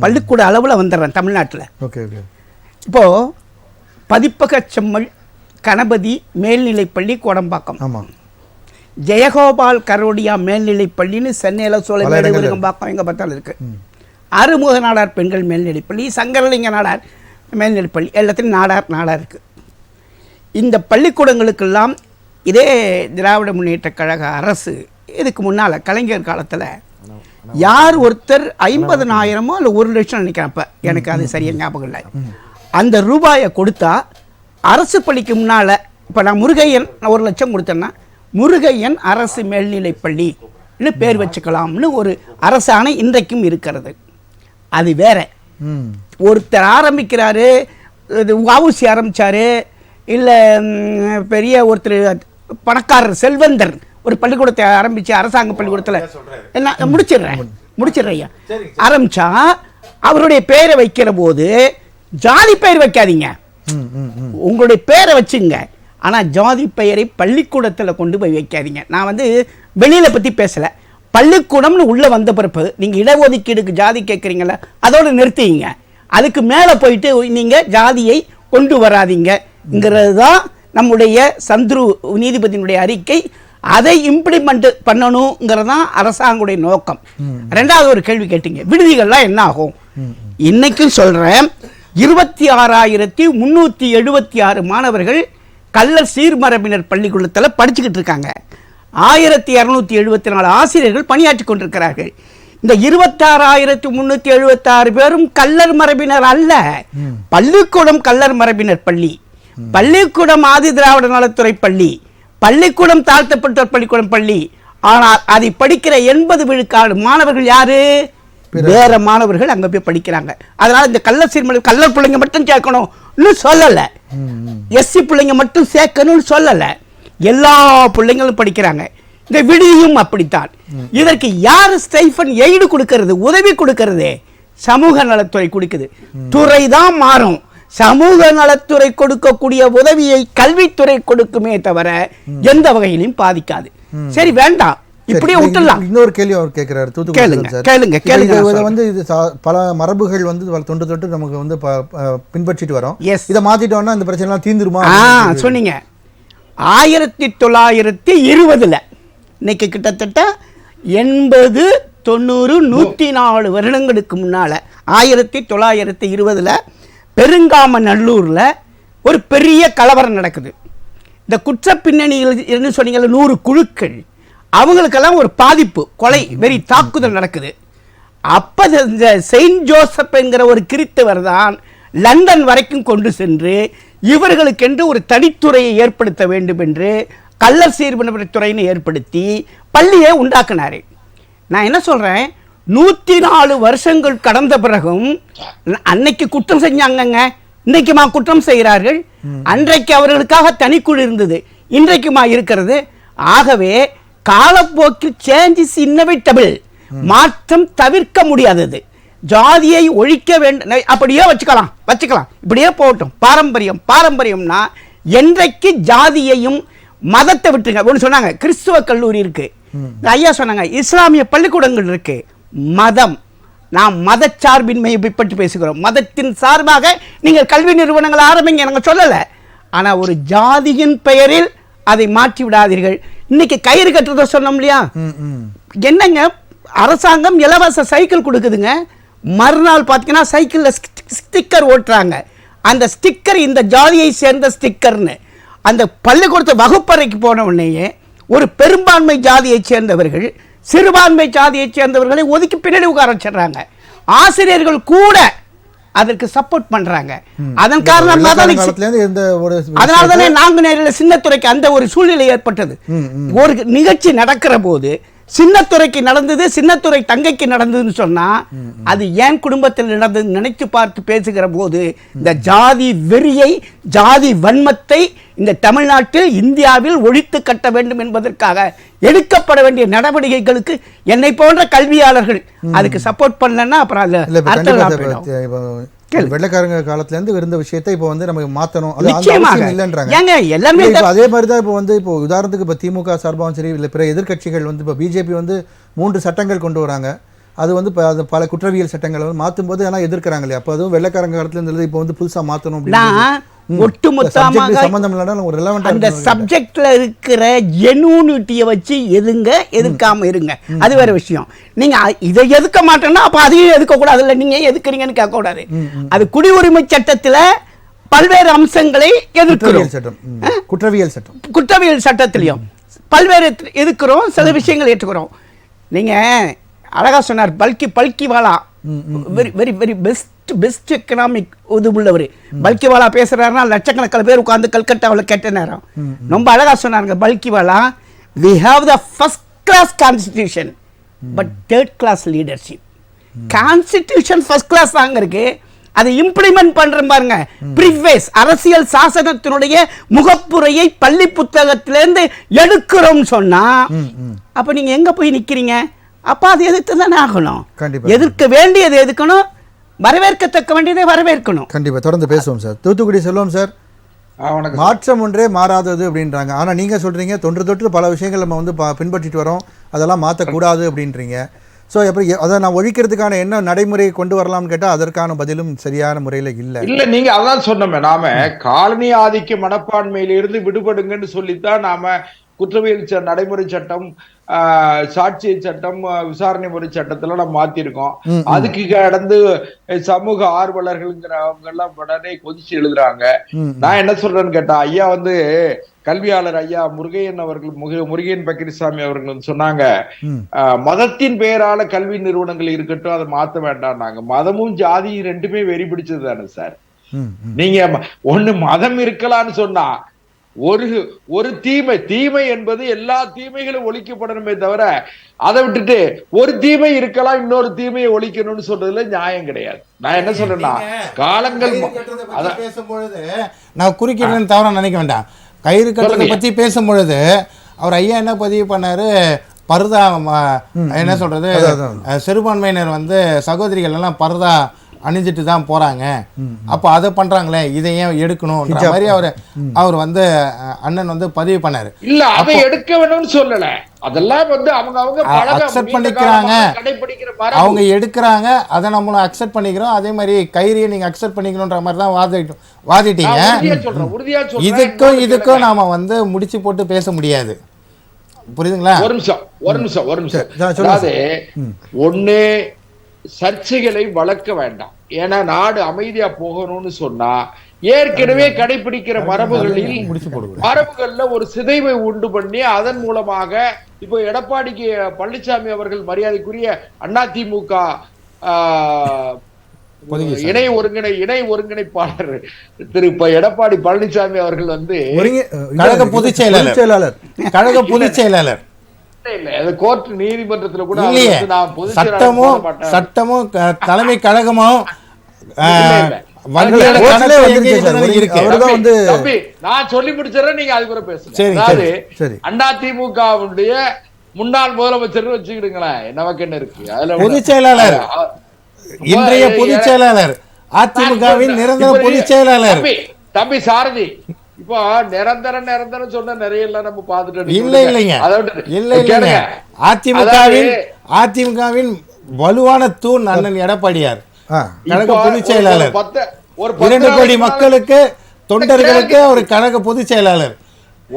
Speaker 2: பள்ளிக்கூட அளவில் வந்துடுறேன் தமிழ்நாட்டில்.
Speaker 1: Okay okay.
Speaker 2: இப்போது பதிப்பக செம்மல் கணபதி மேல்நிலைப்பள்ளி கோடம்பாக்கம்,
Speaker 1: ஆமாம்,
Speaker 2: ஜெயகோபால் கரோடியா மேல்நிலைப்பள்ளின்னு சென்னையில் சோலைமேடு விருகம்பாக்கம் எங்கே பார்த்தாலும் இருக்குது. அறுமுக நாடார் பெண்கள் மேல்நிலைப்பள்ளி, சங்கரலிங்க நாடார் மேல்நிலைப்பள்ளி, எல்லாத்துலையும் நாடார் இருக்குது. இந்த பள்ளிக்கூடங்களுக்கெல்லாம் இதே திராவிட முன்னேற்ற கழக அரசு இதுக்கு முன்னால் கலைஞர் காலத்தில் யார் ஒருத்தர் 50,000 இல்லை 1 லட்சம் நினைக்கிறப்ப, எனக்கு அது சரியாக ஞாபகம் இல்லை, அந்த ரூபாயை கொடுத்தா அரசு பள்ளிக்கு முன்னால், இப்போ நான் முருகையன் 1 லட்சம் கொடுத்தேன்னா முருகையன் அரசு மேல்நிலைப்பள்ளின்னு பேர் வச்சுக்கலாம்னு ஒரு அரசாணை இன்றைக்கும் இருக்கிறது. அது வேற. ஒருத்தர் ஆரம்பிக்கிறாரு, வவுசி ஆரம்பித்தார், இல்லை பெரிய ஒருத்தர் பணக்காரர் செல்வந்தர் ஒரு பள்ளிக்கூடத்தை ஆரம்பித்து அரசாங்க பள்ளிக்கூடத்தில் என்ன முடிச்சிடுறேன் ஆரம்பித்தா அவருடைய பேரை வைக்கிற போது ஜாதி பெயர் வைக்காதீங்க, உங்களுடைய பேரை வச்சுங்க, ஆனால் ஜாதி பெயரை பள்ளிக்கூடத்தில் கொண்டு போய் வைக்காதீங்க. நான் வெளியில் பற்றி பேசலை, பள்ளிக்கூடம்னு உள்ளே வந்த பிறப்பு நீங்கள் இடஒதுக்கீடுக்கு ஜாதி கேட்குறீங்களா, அதோடு நிறுத்திங்க. அதுக்கு மேலே போயிட்டு நீங்கள் ஜாதியை கொண்டு வராதீங்கிறது தான் நம்முடைய சந்துரு நீதிபதியினுடைய அறிக்கை. அதை இம்ப்ளிமெண்ட் பண்ணணுங்கிறது தான் அரசாங்குடைய நோக்கம். ரெண்டாவது ஒரு கேள்வி கேட்டீங்க, விடுதிகள்லாம் என்ன ஆகும்? இன்னைக்கும் சொல்கிறேன், 26,376 மாணவர்கள் கள்ளர் சீர்மரபினர் பள்ளிக்கூடத்தில் படிச்சுக்கிட்டு இருக்காங்க. 1274 ஆசிரியர்கள் பணியாற்றி கொண்டிருக்கிறார்கள். இந்த 26,376 பேரும் கள்ளர் மரபினர் அல்ல. பள்ளிக்கூடம் கள்ளர் மரபினர் பள்ளி, பள்ளிக்கூடம் ஆதி திராவிட நலத்துறை பள்ளி, பள்ளிக்கூடம் தாழ்த்தப்பட்டோர் பள்ளிக்கூடம் பள்ளி. ஆனால் அதை படிக்கிற 80 விழுக்காடு மாணவர்கள் யாரு? வேற மாணவர்கள் அங்க போய் படிக்கிறாங்க. அதனால இந்த கள்ளர் சீர்மரபு கள்ளர் பிள்ளைங்க மட்டும் சேர்க்கணும்னு சொல்லல, எஸ்சி பிள்ளைங்க மட்டும் சேர்க்கணும்னு சொல்லல, எல்லா பிள்ளைங்களும் படிக்கிறாங்க. இந்த விடுதியும் அப்படித்தான். இதற்கு யார் ஸ்டைஃபன் எய்டு கொடுக்கிறது, உதவி கொடுக்கிறது? சமூக நலத்துறை கொடுக்குது. துறை தான் மாறும், சமூக நலத்துறை கொடுக்கக்கூடிய உதவியை கல்வித்துறை கொடுக்குமே தவிர எந்த வகையிலும் பாதிக்காது. சரி, வேண்டாம், இப்படியே விட்டுடலாம்.
Speaker 1: இன்னொரு கேள்வி அவர் கேட்கிறாரு,
Speaker 2: கேளுங்க.
Speaker 1: இது பல மரபுகள் தொண்டு தொட்டு நமக்கு பின்பற்றிட்டு வரோம். இதை மாத்திட்டோம்னா இந்த பிரச்சனை எல்லாம் தீந்துருமா
Speaker 2: சொன்னீங்க. 1920 இன்னைக்கு கிட்டத்தட்ட 80, 90, 104 வருடங்களுக்கு முன்னால 1920 பெருங்காம நல்லூரில் ஒரு பெரிய கலவரம் நடக்குது. இந்த குற்ற பின்னணியில் என்ன சொன்னீங்கல்ல, 100 குழுக்கள், அவங்களுக்கெல்லாம் ஒரு பாதிப்பு, கொலை வெறி தாக்குதல் நடக்குது. அப்போ இந்த செயின்ட் ஜோசப் என்கிற ஒரு கிறித்தவர் தான் லண்டன் வரைக்கும் கொண்டு சென்று இவர்களுக்கென்று ஒரு தனித்துறையை ஏற்படுத்த வேண்டும் என்று கள்ளர் சீர்மரபு துறைன்னு ஏற்படுத்தி பள்ளியை உண்டாக்குனாரு. நான் என்ன சொல்கிறேன், 104 வருஷங்கள் கடந்த பிறகும் அன்னைக்கு குற்றம் செஞ்சாங்கங்க, இன்றைக்குமா குற்றம் செய்கிறார்கள்? அன்றைக்கு அவர்களுக்காக தனிக்குழு இருந்தது, இன்றைக்குமா இருக்கிறது? ஆகவே காலப்போக்கில் சேஞ்ச் இஸ் இன்னெவிட்டபிள், மாற்றம் தவிர்க்க முடியாதது. ஜாதியை ஒழிக்க வேண்டும், அப்படியே வச்சுக்கலாம், இப்படியே போகட்டும். பாரம்பரியம்னா என்றைக்கு ஜாதியையும் மதத்தை விட்டுருங்க. ஒன்று சொன்னாங்க, கிறிஸ்துவ கல்லூரி இருக்கு, ஐயா சொன்னாங்க இஸ்லாமிய பள்ளிக்கூடங்கள் இருக்கு. மதம், நாம் மதச்சார்பின்மையை பற்றி பேசுகிறோம். மதத்தின் சார்பாக நீங்கள் கல்வி நிறுவனங்கள் ஆரம்பிங்க, நாங்கள் சொல்லலை. ஆனால் ஒரு ஜாதியின் பெயரில் அதை மாற்றி விடாதீர்கள். இன்னைக்கு கயிறு கட்டுறத சொன்னோம் இல்லையா, என்னங்க அரசாங்கம் இலவச சைக்கிள் கொடுக்குதுங்க, மறுநாள் பார்த்தீங்கன்னா சைக்கிளில் ஸ்டிக்கர் ஓட்டுறாங்க. அந்த ஸ்டிக்கர் இந்த ஜாதியை சேர்ந்த ஸ்டிக்கர்னு. அந்த பள்ளிக்கூடத்தை வகுப்பறைக்கு போன உடனேயே ஒரு பெரும்பான்மை ஜாதியை சேர்ந்தவர்கள் சிறுபான்மை ஜாதியை சேர்ந்தவர்களை ஒதுக்கி பின்னாடி உட்கார வச்சிடறாங்க. ஆசிரியர்கள் கூட அதற்கு சப்போர்ட் பண்றாங்க. அதன் காரணமாக அதனால தானே நாங்குநேரில் சின்னத்துறைக்கு அந்த ஒரு சூழ்நிலை ஏற்பட்டது. ஒரு நிகழ்ச்சி நடக்கிற போது சின்னத்துறைக்கு நடந்தது, சின்னத்துறை தங்கைக்கு நடந்ததுன்னு சொன்னா அது ஏன் குடும்பத்தில் நடந்தது நினைத்து பார்த்து பேசுகிற போது இந்த ஜாதி வெறியை, ஜாதி வன்மத்தை இந்த தமிழ்நாட்டில் இந்தியாவில் ஒழித்து கட்ட வேண்டும் என்பதற்காக எடுக்கப்பட வேண்டிய நடவடிக்கைகளுக்கு என்னை போன்ற கல்வியாளர்கள் அதுக்கு சப்போர்ட் பண்ணலன்னா அப்புறம்
Speaker 1: வெள்ளைக்காரங்க காலத்துல இருந்து இருந்த விஷயத்தை இப்போ வந்து நம்ம மாத்தணும், அது அந்த
Speaker 2: நிச்சயமாக
Speaker 1: அவசியம் இல்லைன்றாங்க.
Speaker 2: ஏங்க எல்லாமே
Speaker 1: இப்போ அதே மாதிரி தான் இப்போ உதாரணத்துக்கு இப்போ திமுக சார்பாகவும் சரி இல்லை பிற எதிர்க்கட்சிகள் வந்து இப்போ பிஜேபி வந்து 3 சட்டங்கள் கொண்டு வராங்க. அது வந்து அது பல குற்றவியல் சட்டங்களை வந்து மாற்றும் போது ஆனால் எதிர்க்கிறாங்க இல்லையா? அப்போ அதுவும் வெள்ளைக்காரங்க காலத்துல இருந்தது இப்போ வந்து புதுசா மாற்றணும் அப்படின்னு
Speaker 2: ஒட்டுமொத்தமாக
Speaker 1: சம்பந்தம் இல்லைன்னா ஒரு
Speaker 2: அந்த
Speaker 1: ரெலவெண்ட்
Speaker 2: சப்ஜெக்ட்ல இருக்கிற ஜெனூனிட்டியை வச்சு எதிர்க்காம இருங்க, அது வேற விஷயம். நீங்க இதை எதுக்க மாட்டேன்னா அப்ப அதையும் எதுக்க கூடாது, இல்லை நீங்க எதுக்குறீங்கன்னு கேட்க கூடாது. அது குடியுரிமை சட்டத்துல பல்வேறு அம்சங்களை எதிர்க்கிறோம், குற்றவியல் சட்டத்திலையும் பல்வேறு எதிர்க்கிறோம், சில விஷயங்கள் ஏற்றுக்கிறோம். நீங்க அழகா சொன்னார் Palkhivala, very very very best economic இது உள்ளவர். பல்கிவாலா பேசுறாருன்னா லட்சக்கணக்கில் பேர் உட்கார்ந்து கல்கட்டாவில் கேட்ட நேரம் ரொம்ப அழகா சொன்னாருங்க Palkhivala. we have the first class constitution but third class leadership. Constitution first class தாங்க இருக்கு, அதை இம்ப்ளிமெண்ட் பண்ற பாருங்க. ப்ரிஃபேஸ் அரசியல் சாசனத்தினுடைய முகப்புரையை பள்ளி புத்தகத்திலிருந்து எடுக்கிறோம் சொன்னா அப்ப நீங்க எங்க போய் நிக்கிறீங்க? அப்ப அது எதிர்த்து தானே ஆகணும். எதிர்க்க வேண்டியது எதுக்கணும், வரவேற்கத்தக்க வேண்டியதை வரவேற்கணும்.
Speaker 1: கண்டிப்பா தொடர்ந்து பேசுவோம் சார். தூத்துக்குடி செல்வம் சார். மாற்றம் ஒன்றே மாறாதது அப்படின்றாங்க. ஆனா நீங்க சொல்றீங்க தொன்று பல விஷயங்கள் நம்ம வந்து பின்பற்றிட்டு வரோம், அதெல்லாம் மாற்றக்கூடாது அப்படின்றீங்க. ஸோ எப்படி அதை நான் ஒழிக்கிறதுக்கான என்ன நடைமுறையை கொண்டு வரலாம்னு கேட்டால் அதற்கான பதிலும் சரியான முறையில் இல்லை.
Speaker 4: நீங்க அதான் சொன்னோமே, நாம காலனி ஆதிக்க மனப்பான்மையிலிருந்து விடுபடுங்கன்னு சொல்லித்தான் நாம குற்றவியல் நடைமுறை சட்டம், சாட்சிய சட்டம், விசாரணை முறை சட்டத்துல நம்ம மாத்திருக்கோம். அதுக்கு கடந்து சமூக ஆர்வலர்கள்ங்கிறவங்க எல்லாம் உடனே கொதிச்சு எழுதுறாங்க. நான் என்ன சொல்றேன்னு கேட்டா, ஐயா வந்து கல்வியாளர் ஐயா முருகையன் அவர்கள், முருகையன் பக்கிரிசாமி அவர்கள் வந்து சொன்னாங்க, மதத்தின் பெயரால கல்வி நிறுவனங்கள் இருக்கட்டும், அதை மாத்த வேண்டாம்னாங்க. மதமும் ஜாதியும் ரெண்டுமே வெறி பிடிச்சது தானே சார். நீங்க ஒண்ணு மதம் இருக்கலாம்னு சொன்னா ஒரு தீமை என்பது எல்லா தீமைகளும் ஒழிக்கப்படணுமே தவிர அதை விட்டுட்டு ஒரு தீமை இருக்கலாம் இன்னொரு தீமையை ஒழிக்கணும்னு சொல்றதுல நியாயம் கிடையாது. நான் என்ன சொல்றேன்னா, காலங்கள்
Speaker 3: பேசும்பொழுது நான் குறுக்கிறேன்னு தவிர நினைக்க வேண்டாம். கயிறு கட்டுறதை பத்தி பேசும் பொழுது அவர் ஐயா என்ன பதிவு பண்ணாரு, பர்தா என்ன சொல்றது, சிறுபான்மையினர் வந்து சகோதரிகள் எல்லாம் பர்தா அணிஞ்சிட்டு தான் போறாங்க, அப்போ அதை பண்றாங்களே, இதை ஏன் எடுக்கணும்ன்ற மாதிரி அவர் வந்து அண்ணன் வந்து பதிவு பண்ணாரு.
Speaker 4: இல்ல அதை எடுக்க வேணும்னு சொல்லல, அதெல்லாம் வந்து அவங்க
Speaker 3: அக்செப்ட் பண்ணிக்கிறாங்க, அவங்க எடுக்கிறாங்க, அதை நம்மளும் அக்செப்ட் பண்ணிக்கிறோம். அதே மாதிரி கயிறையை நீங்க அக்செப்ட் பண்ணிக்கணும்ன்ற மாதிரி தான் வாதிட்டீங்க. இதுக்கும் நாம வந்து முடிச்சு போட்டு பேச முடியாது, புரியுதுங்களா?
Speaker 4: ஒரு நிமிஷம் அதாவது ஒண்ணு சர்ச்சைகளை வளர்க்க வேண்டாம். ஏன்னா நாடு அமைதியா போகணும்னு சொன்னா ஏற்கனவே கடைபிடிக்கிற மரபுகள்ல ஒரு சிதைவை உண்டு பண்ணி அதன் மூலமாக இப்போ எடப்பாடி பழனிசாமி அவர்கள் மரியாதைக்குரிய அதிமுக இணை ஒருங்கிணைப்பாளர் திரு எடப்பாடி பழனிசாமி அவர்கள் வந்து
Speaker 3: கழக பொதுச் செயலாளர்
Speaker 4: கோர்ட் நீதிமன்றத்துல கூட
Speaker 3: சட்டமும் தலைமை கழகமும்
Speaker 4: நான் சொல்லி முடிச்சிடறேன், நீங்க அது கூட பேசுங்க. அதிமுகவுடைய முன்னாள் முதலமைச்சர் வச்சுக்கிடுங்களேன், நமக்கு என்ன இருக்கு அதுல.
Speaker 3: பொதுச் செயலாளர், இன்றைய பொதுச் செயலாளர், அதிமுகவின் நிரந்தர பொதுச் செயலாளர்
Speaker 4: தம்பி சாரதி. இப்போ நிரந்தரம் சொன்ன நிறைய எல்லாம் நம்ம பார்த்துட்டு
Speaker 3: இல்லைங்க. அதிமுகவின் வலுவான தூண் அண்ணன் எடப்பாடியார், கழக பொதுச் செயலாளர். 2 கோடி மக்களுக்கு தொண்டர்களுக்கு ஒரு கழக பொதுச் செயலாளர்.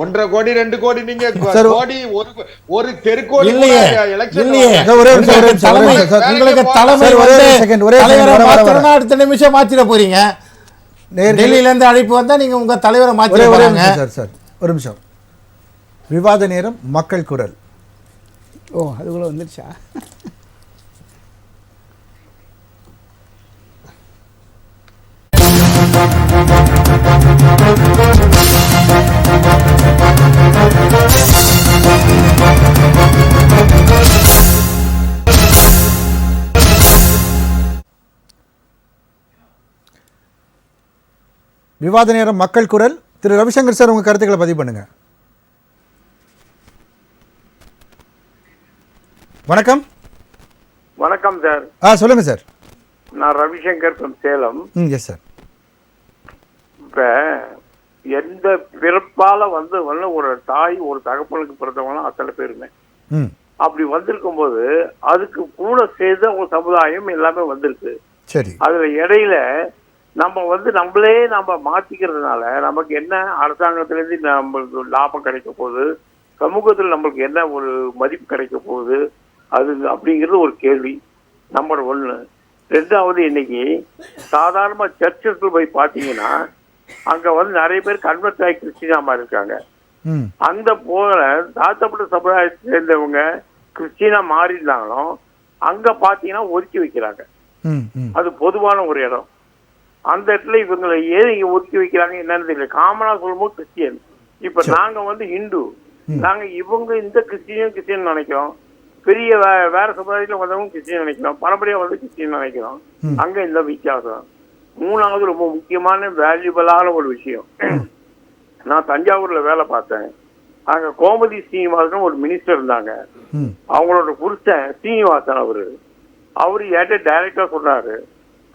Speaker 4: 1.5 கோடி 2 கோடி நீங்க ஒரு தெருக்கோடி
Speaker 3: இல்லையே. உங்களுக்கு தலைவரை அடுத்த நிமிஷம் மாத்திர போறீங்க. டெல்லியில இருந்து அழைப்பு வந்தா நீங்க உங்க தலைவரை மாத்திர போறீங்க.
Speaker 1: சார் ஒரு நிமிஷம். விவாத நேரம், மக்கள் குரல்.
Speaker 2: அதுக்குள்ள வந்துருச்சா?
Speaker 1: விவாத நேரம், மக்கள் குரல். திரு ரவிசங்கர் சார், உங்க கருத்துக்களை பதிவு பண்ணுங்க. வணக்கம்.
Speaker 5: வணக்கம் சார்.
Speaker 1: சொல்லுங்க சார்.
Speaker 5: நான் Ravishankar from Salem.
Speaker 1: Yes sir.
Speaker 5: இப்ப எந்த பிறப்பால வந்து ஒரு தாய் ஒரு தகப்பனுக்கு பிறந்தவங்களும் அத்தனை பேருமே அப்படி வந்திருக்கும் போது அதுக்கு கூட சேர்ந்து அவங்க சமுதாயம் எல்லாமே வந்திருக்கு.
Speaker 1: சரி.
Speaker 5: அதுல இடையில நம்ம வந்து நம்ம மாத்திக்கிறதுனால நமக்கு என்ன அரசாங்கத்திலேருந்து நம்மளுக்கு லாபம் கிடைக்க போகுது, சமூகத்தில் நம்மளுக்கு என்ன ஒரு மதிப்பு கிடைக்க போகுது அது அப்படிங்கிறது ஒரு கேள்வி. நம்பர் 1. 2வது, இன்னைக்கு சாதாரண சர்ச்சுக்கு போய் பார்த்தீங்கன்னா அங்க வந்து நிறைய பேர் கன்வெர்ட் ஆகி கிறிஸ்டினாமா இருக்காங்க. அந்த போல தாழ்த்தப்பட்ட சமுதாயத்தை சேர்ந்தவங்க கிறிஸ்டினா மாறிஇருந்தாலும் அங்க பாத்தீங்கன்னா ஒதுக்கி வைக்கிறாங்க. அது பொதுவான ஒரு இடம். அந்த இடத்துல இவங்களை ஏன் இங்க ஒதுக்கி வைக்கிறாங்க என்னன்னு தெரியல. காமனா சொல்லும்போது கிறிஸ்டியன், இப்ப நாங்க வந்து இந்து, நாங்க இவங்க இந்த கிறிஸ்டியன் நினைக்கிறோம். பெரிய வேற சமுதாயத்துல வந்தவங்க கிறிஸ்டியன் நினைக்கிறோம், பரம்பரையா வந்து கிறிஸ்டியன் நினைக்கிறோம். அங்க இந்த வித்தியாசம். 3வது ரொம்ப முக்கியமான வேல்யூபிளான ஒரு விஷயம். நான் தஞ்சாவூர்ல வேலை பார்த்தேன். அங்க கோமதி ஸ்ரீனிவாசன் ஒரு மினிஸ்டர் இருந்தாங்க. அவங்களோட புருஷன் ஸ்ரீனிவாசன் அவரு என்கிட்ட டைரக்டா சொன்னாரு,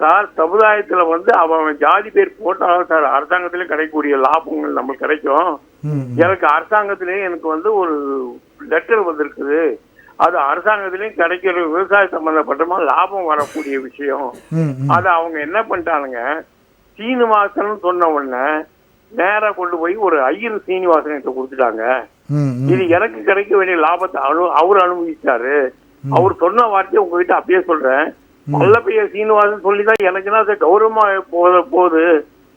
Speaker 5: சார் சமுதாயத்துல வந்து அவன் ஜாதி பேர் போட்டாலும் சார் அரசாங்கத்திலே கிடைக்கக்கூடிய லாபங்கள் நம்மளுக்கு கிடைக்கும். எனக்கு அரசாங்கத்திலேயே எனக்கு வந்து ஒரு லெட்டர் வந்திருக்குது, அது அரசாங்கத்திலையும் கிடைக்கிற விவசாய சம்பந்தப்பட்டமா லாபம் வரக்கூடிய விஷயம். அது அவங்க என்ன பண்ணிட்டானுங்க, சீனிவாசன் சொன்ன உடனே நேரா கொண்டு போய் ஒரு ஐயர் சீனிவாசன் கிட்ட கொடுத்துட்டாங்க. இது எனக்கு கிடைக்க வேண்டிய லாபத்தை அவரு அனுபவிச்சாரு. அவர் சொன்ன வார்த்தையை உங்ககிட்ட அப்படியே சொல்றேன். நல்ல பெரிய சீனிவாசன் சொல்லிதான் எனக்கு என்ன கௌரவமா போகுது,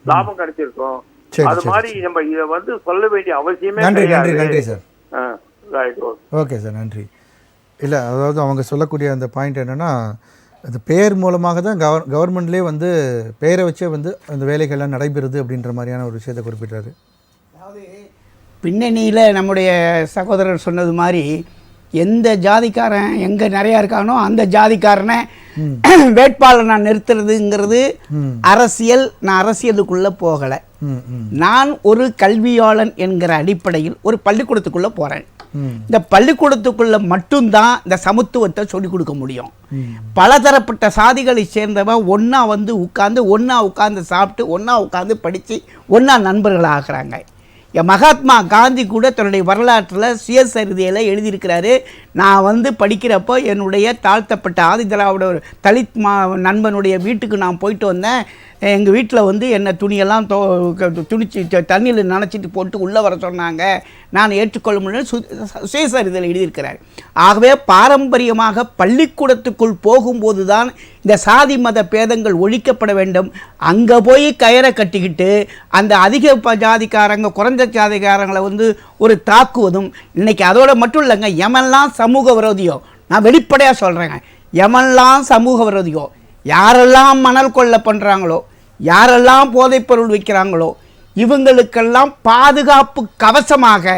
Speaker 5: லாபம் கிடைச்சிருக்கும். அது மாதிரி நம்ம இதை வந்து சொல்ல வேண்டிய அவசியமே கிடையாது.
Speaker 1: ஓகே சார், நன்றி. இல்லை, அதாவது அவங்க சொல்லக்கூடிய அந்த பாயிண்ட் என்னென்னா, அது பெயர் மூலமாக தான் கவர்மெண்ட்லேயே வந்து பெயரை வச்சே வந்து அந்த வேலைகள்லாம் நடைபெறுது அப்படின்ற மாதிரியான ஒரு விஷயத்தை குறிப்பிட்டாரு.
Speaker 2: அதாவது பின்னணியில் நம்முடைய சகோதரர் சொன்னது மாதிரி எந்த ஜாதிக்காரன் எங்கே நிறையா இருக்கானோ அந்த ஜாதிக்காரனை வேட்பாளர் நான் நிறுத்துறதுங்கிறது அரசியல். நான் அரசியலுக்குள்ளே போகலை. நான் ஒரு கல்வியாளன் என்கிற அடிப்படையில் ஒரு பள்ளிக்கூடத்துக்குள்ளே போகிறேன். இந்த பள்ளிக்கூடத்துக்குள்ள மட்டும்தான் இந்த சமத்துவத்தை சொல்லிக் கொடுக்க முடியும். பலதரப்பட்ட சாதிகளை சேர்ந்தவன் ஒன்றா வந்து உட்கார்ந்து சாப்பிட்டு ஒன்றா உட்கார்ந்து படித்து ஒன்றா நண்பர்களாகிறாங்க. மகாத்மா காந்தி கூட தன்னுடைய வரலாற்றில் சுயசரிதையில் எழுதியிருக்கிறாரு, நான் வந்து படிக்கிறப்போ என்னுடைய தாழ்த்தப்பட்ட ஆதிதிராவிட தலித் நண்பனுடைய வீட்டுக்கு நான் போயிட்டு வந்தேன். எங்கள் வீட்டில் வந்து என்னை துணியெல்லாம் துணிச்சு தண்ணியில் நனைச்சிட்டு போட்டு உள்ளே வர சொன்னாங்க, நான் ஏற்றுக்கொள்ள முடியும் சுயசரிதையில் எழுதியிருக்கிறார். ஆகவே பாரம்பரியமாக பள்ளிக்கூடத்துக்குள் போகும்போது தான் இந்த சாதி மத பேதங்கள் ஒழிக்கப்பட வேண்டும். அங்கே போய் கயிறை கட்டிக்கிட்டு அந்த அதிக ஜாதிக்காரங்க குறைஞ்ச ஜாதிக்காரங்களை வந்து ஒரு தாக்குவதும் இன்னைக்கு அதோட மட்டும் இல்லைங்க. எமெல்லாம் சமூக விரோதியோ, நான் வெளிப்படையாக சொல்கிறேங்க, எமெல்லாம் சமூக விரோதியோ, யாரெல்லாம் மணல் கொள்ளை பண்ணுறாங்களோ, யாரெல்லாம் போதைப்பொருள் விற்கிறாங்களோ, இவங்களுக்கெல்லாம் பாதுகாப்பு கவசமாக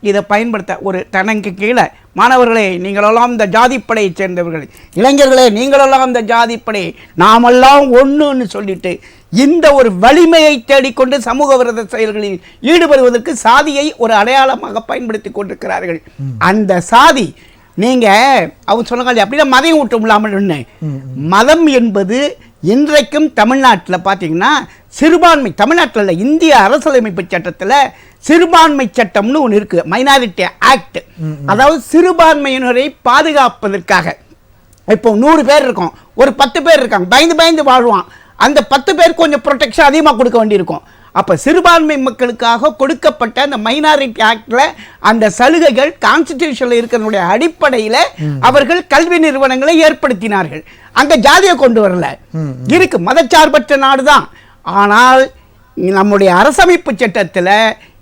Speaker 2: இதை பயன்படுத்த ஒரு தனக்கு கீழே மாணவர்களே நீங்களெல்லாம் இந்த ஜாதிப்படையை சேர்ந்தவர்கள், இளைஞர்களே நீங்களெல்லாம் இந்த ஜாதிப்படை, நாமெல்லாம் ஒன்றுன்னு சொல்லிட்டு இந்த ஒரு வலிமையை தேடிக்கொண்டு சமூக விரோத செயல்களில் ஈடுபடுவதற்கு சாதியை ஒரு அடையாளமாக பயன்படுத்தி கொண்டிருக்கிறார்கள். அந்த சாதி அவங்க சொன்னாங்க அப்படின்னா மதம் ஊட்டம் இல்லாமல் மதம் என்பது இன்றைக்கும் தமிழ்நாட்டில் பார்த்தீங்கன்னா சிறுபான்மை, தமிழ்நாட்டில் இல்லை இந்திய அரசியலமைப்பு சட்டத்தில் சிறுபான்மை சட்டம்னு ஒன்று இருக்குது, மைனாரிட்டி ஆக்ட். அதாவது சிறுபான்மையினரை பாதுகாப்பதற்காக இப்போ 100 பேர் இருக்கோம், ஒரு 10 பேர் இருக்காங்க, பயந்து வாழ்வான். அந்த 10 பேர் கொஞ்சம் ப்ரொடெக்ஷன் அதிகமாக கொடுக்க வேண்டியிருக்கும். அப்போ சிறுபான்மை மக்களுக்காக கொடுக்கப்பட்ட அந்த மைனாரிட்டி ஆக்டில் அந்த சலுகைகள் கான்ஸ்டிடியூஷனில் இருக்கிறனுடைய அடிப்படையில் அவர்கள் கல்வி நிறுவனங்களை ஏற்படுத்தினார்கள். அங்கே ஜாதியை கொண்டு வரல, இருக்கு மதச்சார்பற்ற நாடு தான். ஆனால் நம்முடைய அரசமைப்பு சட்டத்தில்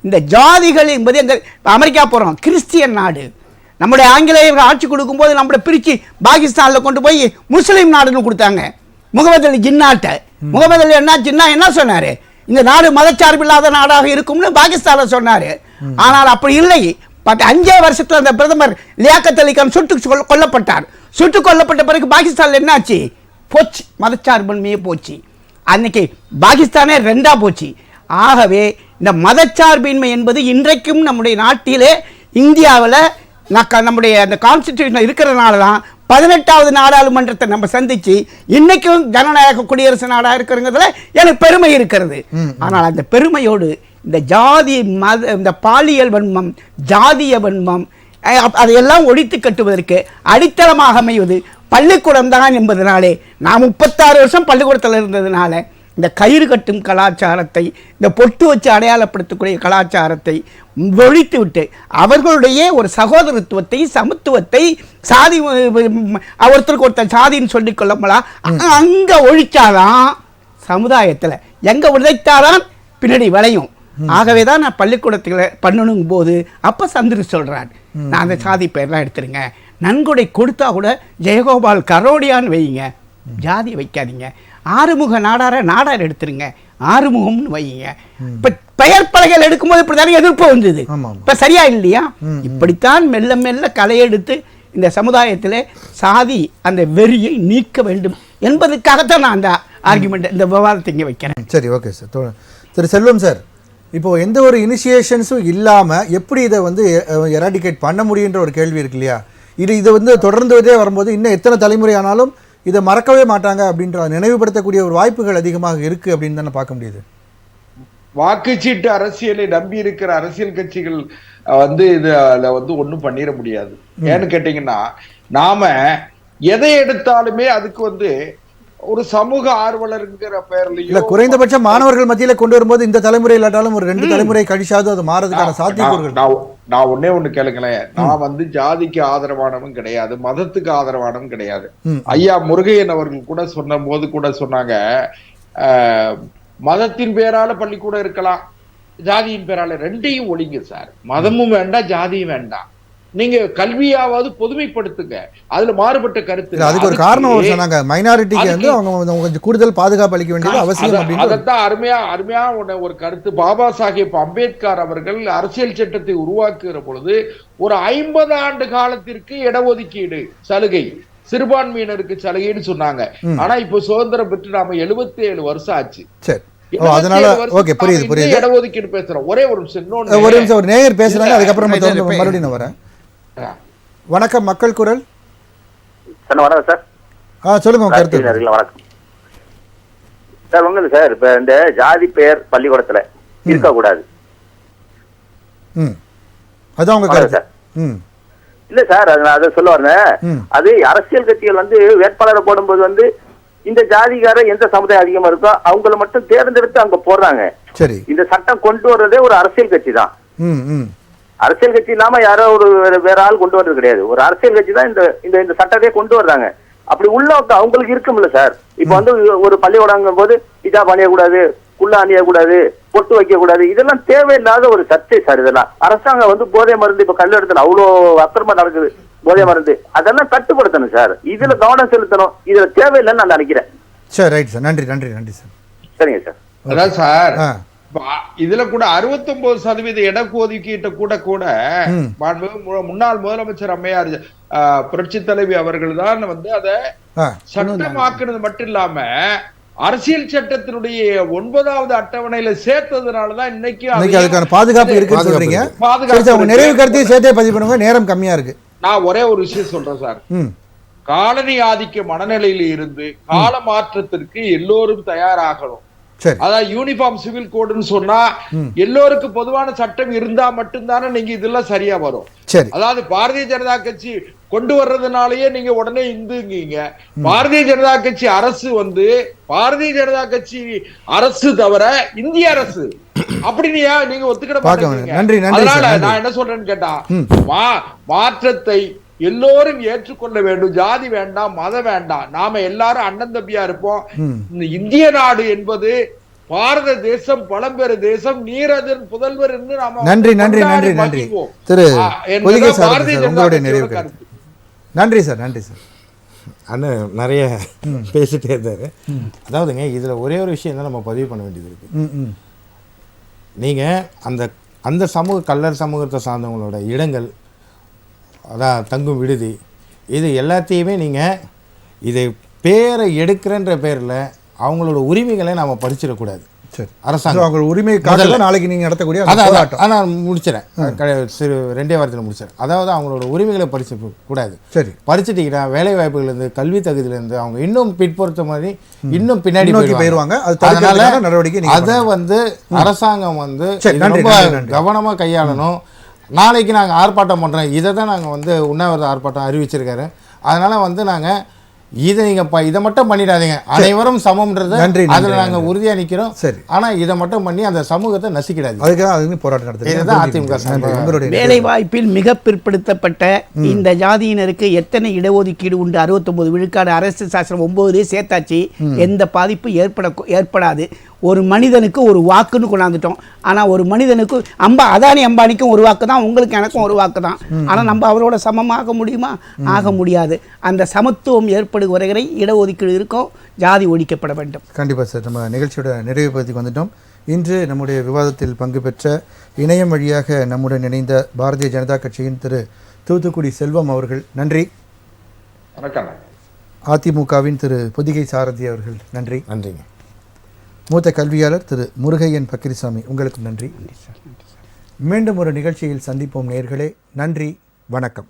Speaker 2: இந்த ஜாதிகள் என்பது எங்கள் அமெரிக்கா போகிறோம், கிறிஸ்டியன் நாடு. நம்முடைய ஆங்கிலேயர்கள் ஆட்சி கொடுக்கும்போது நம்மளை பிரித்து பாகிஸ்தானில் கொண்டு போய் முஸ்லீம் நாடுன்னு கொடுத்தாங்க. முகமது அலி ஜின்னாட்ட முகமது அலி என்ன சொன்னார், இந்த நாடு மதச்சார்பில்லாத நாடாக இருக்கும்னு பாகிஸ்தானில் சொன்னார். ஆனால் அப்படி இல்லை. 5 வருஷத்தில் அந்த பிரதமர் லியாக்கத் அலி கான் கொல்லப்பட்டார். சுட்டுக் கொல்லப்பட்ட பிறகு பாகிஸ்தானில் என்னாச்சு, போச்சு, மதச்சார்பின்மையே போச்சு. அன்னைக்கு பாகிஸ்தானே 2ஆ போச்சு. ஆகவே இந்த மதச்சார்பின்மை என்பது இன்றைக்கும் நம்முடைய நாட்டிலே இந்தியாவில் நம்முடைய அந்த கான்ஸ்டிடியூஷன் இருக்கிறதுனால தான் 18வது நாடாளுமன்றத்தை நம்ம சந்திச்சு இன்னைக்கும் ஜனநாயக குடியரசு நாடா இருக்கிறதுல எனக்கு பெருமை இருக்கிறது. ஆனால் அந்த பெருமையோடு இந்த ஜாதி மத இந்த பாலியல் வன்மம் ஜாதிய வன்மம் அதையெல்லாம் ஒழித்து கட்டுவதற்கு அடித்தளமாக அமைவது பள்ளிக்கூடம் தான் என்பதனாலே நான் 36 வருஷம் பள்ளிக்கூடத்தில் இருந்ததுனால இந்த கயிறு கட்டும் கலாச்சாரத்தை இந்த பொட்டு வச்சு அடையாளப்படுத்தக்கூடிய கலாச்சாரத்தை ஒழித்து விட்டு அவர்களுடைய ஒரு சகோதரத்துவத்தை சமத்துவத்தை சாதி ஒருத்தருக்கு ஒருத்தர் சாதின்னு சொல்லிக் கொள்ளலாம் அங்கே ஒழிச்சாதான் சமுதாயத்தில் எங்கே உழைத்தாதான் பின்னாடி விளையும். ஆகவே தான் நான் பள்ளிக்கூடத்தில் பண்ணணும் போது அப்போ சந்திர சொல்கிறான், நான் அந்த சாதி பேர்லாம் எடுத்துருங்க, நன்கொடை கொடுத்தா கூட ஜெயகோபால் கரோடியான்னு வைங்க, ஜாதி வைக்காதீங்க, ஆறுமுக நாடார் எடுத்துருங்க, ஆறுமுகம்னு வைங்க. இப்போ பெயர் பலகைகள் எடுக்கும்போது இப்படி தானே எதிர்ப்பு வந்தது, இப்போ சரியா இல்லையா? இப்படித்தான் மெல்ல மெல்ல களையெடுத்து இந்த சமுதாயத்தில் சாதி அந்த வெறியை நீக்க வேண்டும் என்பதற்காகத்தான் நான் அந்த ஆர்குமெண்ட் இந்த விவாதத்தை இங்கே வைக்கிறேன்.
Speaker 1: சரி, ஓகே சார். திரு செல்வம் சார், இப்போது எந்த ஒரு இனிஷியேஷன்ஸும் இல்லாமல் எப்படி இதை வந்து எராடிகேட் பண்ண முடியுன்ற ஒரு கேள்வி இருக்கு இல்லையா? இதை வந்து தொடர்ந்துட்டே வரும்போது இன்னும் எத்தனை தலைமுறை ஆனாலும் இதை மறக்கவே மாட்டாங்க அப்படின்ற நினைவுபடுத்தக்கூடிய ஒரு வாய்ப்புகள் அதிகமாக இருக்குது அப்படின்னு தானே பார்க்க முடியுது.
Speaker 4: வாக்குச்சீட்டு அரசியலை நம்பி இருக்கிற அரசியல் கட்சிகள் வந்து இதுல வந்து ஒன்றும் பண்ணிட முடியாது. ஏன்னு கேட்டீங்கன்னா, நாம எதை எடுத்தாலுமே அதுக்கு வந்து ஒரு சமூக ஆர்வலர்ங்கிற பெயர்லயும்
Speaker 1: இல்ல, குறைந்தபட்ச மாணவர்கள் மத்தியில கொண்டு வரும்போது இந்த தலைமுறை இல்லாட்டாலும் ஒரு 2 தலைமுறை கழிச்சாவது அது மாறதுக்கான சாத்தியக்கூறுகள்.
Speaker 4: நான் ஒன்னே ஒண்ணு கேளுங்களேன், நான் வந்து ஜாதிக்கு ஆதரவானவன் கிடையாது, மதத்துக்கு ஆதரவானவன் கிடையாது. ஐயா முருகையன் அவர்கள் கூட சொன்ன போது கூட சொன்னாங்க, மதத்தின் பேரால பள்ளிக்கூடம் இருக்கலாம், ஜாதியின் பேரால ரெண்டையும் ஒழிங்க சார். மதமும் வேண்டாம், ஜாதியும் வேண்டாம். நீங்க கல்வியாவது பொதுமைப்படுத்துங்க, அதுல மாறுபட்ட கருத்து.
Speaker 1: அதுக்கு ஒரு காரணம் சொன்னாங்க, மைனாரிட்டிக்கு வந்து அவங்க கொஞ்சம் கூடுதல் பாதுகாப்பு அளிக்க வேண்டியது அவசியம்.
Speaker 4: அதைத்தான் அருமையா ஒரு கருத்து. பாபா சாஹேப் அம்பேத்கர் அவர்கள் அரசியல் சட்டத்தை உருவாக்குகிற பொழுது ஒரு 50 ஆண்டு காலத்திற்கு இடஒதுக்கீடு சலுகை, சிறுபான்மையினருக்கு சலுகைன்னு சொன்னாங்க. ஆனா இப்ப சுதந்திரம் பெற்று நாம 77 வருஷம் ஆச்சு.
Speaker 1: அதனால ஓகே, புரியுது.
Speaker 4: இடஒதுக்கீடு பேசுறோம். ஒரே ஒரு
Speaker 1: நிமிஷம் ஒரு நேயர் பேசுறாங்க, அதுக்கப்புறம் மறுபடியும் நான் வரேன். வணக்கம், மக்கள் குரல்.
Speaker 6: வணக்கம் சார்.
Speaker 1: சொல்லுங்க கருத்து.
Speaker 6: வணக்கம் சார். உங்களுக்கு சார் இப்ப இந்த ஜாதி பெயர் பள்ளிக்கூடத்துல இருக்க கூடாது,
Speaker 1: அதான் உங்க கருத்து.
Speaker 6: இல்ல சார், அதை சொல்ல வரேன். அது அரசியல் கட்சிகள் வந்து வேட்பாளரை போடும்போது வந்து இந்த ஜாதிகார எந்த சமுதாயம் அதிகமா இருக்கோ அவங்கள மட்டும் தேர்ந்தெடுத்து அங்க போடுறாங்க. சரி, இந்த சட்டம் கொண்டு வர்றதே ஒரு அரசியல் கட்சி தான். அரசியல் கட்சி இல்லாம யாரோ ஒரு வேற ஆள் கொண்டு வர்றது கிடையாது. ஒரு அரசியல் கட்சி தான் இந்த சட்டத்தையே கொண்டு வர்றாங்க. அப்படி உள்ள அவங்களுக்கு இருக்கும்ல சார். இப்ப வந்து ஒரு பள்ளிக்கூடம் போது ஹிஜாப் அணியக்கூடாது, குல்லா அணியக்கூடாது, பொட்டு வைக்க கூடாது, இதெல்லாம் தேவையில்லாத ஒரு சர்ச்சை சார். இதெல்லாம் அரசாங்கம் வந்து போதை மருந்து இப்ப கல்லெடுத்துல அவ்வளோ அக்கிரமம் நடக்குது, போதை மருந்து, அதெல்லாம் கட்டுப்படுத்தணும் சார். இதுல கவனம் செலுத்தணும். இதுல தேவையில்லைன்னு நான் நினைக்கிறேன்.
Speaker 1: சரி, ரைட் சார். நன்றி சார்.
Speaker 6: சரிங்க சார்.
Speaker 4: அதான் சார், இதுல கூட 69% இடஒதுக்கீட்டை கூட முன்னாள் முதலமைச்சர் அம்மையார் புரட்சி தலைவி அவர்கள் தான் வந்து அதை சட்டமாக்குறது மட்டும் இல்லாம அரசியல் சட்டத்தினுடைய 9வது அட்டவணையில சேர்த்ததுனாலதான் இன்னைக்கு
Speaker 1: அதுக்கான பாதுகாப்பு இருக்குன்னு சொல்றீங்க. நிறைவு கருத்தையும் சேர்த்தே பதிவு பண்ணுங்க, நேரம் கம்மியா இருக்கு.
Speaker 4: நான் ஒரே ஒரு விஷயம் சொல்றேன் சார். காலனி ஆதிக்க மனநிலையில இருந்து கால மாற்றத்திற்கு எல்லோரும் தயாராகணும். அதாவது யூனிஃபார்ம் சிவில் கோடுன்னு சொன்னா எல்லோருக்கும் பொதுவான சட்டம் இருந்தா மட்டும்தானே நீங்க இதெல்லாம் சரியா வரும். அதாவது பாரதிய ஜனதா கட்சி கொண்டு வர்றதுனாலயே நீங்க உடனே இந்துங்கீங்க. பாரதிய ஜனதா கட்சி அரசு வந்து பாரதிய ஜனதா கட்சி அரசு தவிர இந்திய அரசு அப்படின்னு நீங்க ஒத்துக்கிட மாட்டீங்க. அதனால நான் என்ன சொல்றேன்னு கேட்டா, மாற்றத்தை எல்லோரும் ஏற்றுக்கொள்ள வேண்டும். ஜாதி வேண்டாம், மதம் வேண்டாம், நாம எல்லாரும் அண்ணன் தம்பியா இருப்போம். இந்திய நாடு என்பது பாரத தேசம், பழம்பெரு தேசம், நீரதன் புதல்வர் என்று நாம
Speaker 1: நன்றி திரு உங்களுடைய நிறைவு கருத்து. நன்றி சார்.
Speaker 3: அண்ணன் நிறைய பேசிட்டே இருந்தாரு. அதாவதுங்க இதுல ஒரே ஒரு விஷயம் தான் நம்ம பதிவு பண்ண வேண்டியது இருக்கு. நீங்க அந்த சமூக கல்லர் சமூகத்தை சார்ந்தவங்களோட இடங்கள், அதான் தங்கும் விடுதி, இது எல்லாத்தையுமே நீங்கள் இதை பேரை எடுக்கிறன்ற பேரில் அவங்களோட உரிமைகளை நாம் பறிச்சிடக்கூடாது.
Speaker 1: சரி
Speaker 3: அரசாங்கம்
Speaker 1: அவங்க உரிமை காட்டல நாளைக்கு நீங்கள் நடத்தக்கூடிய அந்த
Speaker 3: அதான்
Speaker 1: போராட்டம்.
Speaker 3: நான் முடிச்சிடறேன் சிறு 2 வாரத்தில் முடிச்சிடறேன். அதாவது அவங்களோட உரிமைகளை பறிச்சு கூடாது.
Speaker 1: சரி
Speaker 3: பறிச்சுட்டீங்கன்னா வேலை வாய்ப்புகள்லேருந்து கல்வி தகுதியிலேருந்து அவங்க இன்னும் பிற்பொறுத்த மாதிரி இன்னும் பின்னாடி
Speaker 1: நோக்கி போயிருவாங்க. அது தடுக்கிறதுக்கான நடவடிக்கை நீங்க
Speaker 3: அதை வந்து அரசாங்கம் வந்து
Speaker 1: சரி, நன்றி,
Speaker 3: ரொம்ப
Speaker 1: நன்றி, நன்றி.
Speaker 3: கவனமாக கையாளணும். நாளைக்கு நாங்கள் ஆர்ப்பாட்டம் பண்ணுறோம், இதை தான் நாங்கள் வந்து உண்ணாவிரத ஆர்ப்பாட்டம் அறிவிச்சிருக்காரு. அதனால் வந்து நாங்கள் இதை நீங்கள் இதை மட்டும் பண்ணிடாதீங்க, அனைவரும் சமம்ன்றதை
Speaker 1: நன்றி, நன்றி,
Speaker 3: அதில் நாங்கள் உறுதியாக நிற்கிறோம்.
Speaker 1: சரி.
Speaker 3: ஆனால் இதை மட்டும் பண்ணி அந்த சமூகத்தை நசிக்கிடாது.
Speaker 1: அதுக்காக அதுக்கு போராட்டம் நடத்துறீங்க.
Speaker 3: இதுதான் அதிமுக
Speaker 1: நன்றி. உங்களுடைய
Speaker 2: வேலை வாய்ப்பில் மிக பிற்படுத்தப்பட்ட இந்த ஜாதியினருக்கு எத்தனை இடஒதுக்கீடு உண்டு? 69 விழுக்காடு அரசு சாசனம் 9 சேர்த்தாச்சு. எந்த பாதிப்பு ஏற்படாது. ஒரு மனிதனுக்கு ஒரு வாக்குன்னு கொண்டாந்துட்டோம். ஆனால் ஒரு மனிதனுக்கு அதானி அம்பானிக்கும் ஒரு வாக்கு தான், உங்களுக்கு எனக்கும் ஒரு வாக்கு தான். ஆனால் நம்ம அவரோட சமமாக முடியுமா? ஆக முடியாது. அந்த சமத்துவம் ஏற்படுகிற வரை இடஒதுக்கீடு இருக்கும், ஜாதி ஒழிக்கப்பட வேண்டும்.
Speaker 1: கண்டிப்பாக சார். நம்ம நிகழ்ச்சியோட நிறைவு பகுதிக்கு வந்துட்டோம். இன்று நம்முடைய விவாதத்தில் பங்கு பெற்ற இணையம் வழியாக நம்முடன் இணைந்த பாரதிய ஜனதா கட்சியின் திரு தூத்துக்குடி செல்வம் அவர்கள் நன்றி.
Speaker 4: வணக்கம்.
Speaker 1: அதிமுகவின் திரு பொதிகை சாரதி அவர்கள் நன்றி.
Speaker 3: நன்றிங்க.
Speaker 1: மூத்த கல்வியாளர் திரு முருகையன் பக்கிரிசாமி உங்களுக்கு நன்றி. மீண்டும் ஒரு நிகழ்ச்சியில் சந்திப்போம் நேயர்களே. நன்றி, வணக்கம்.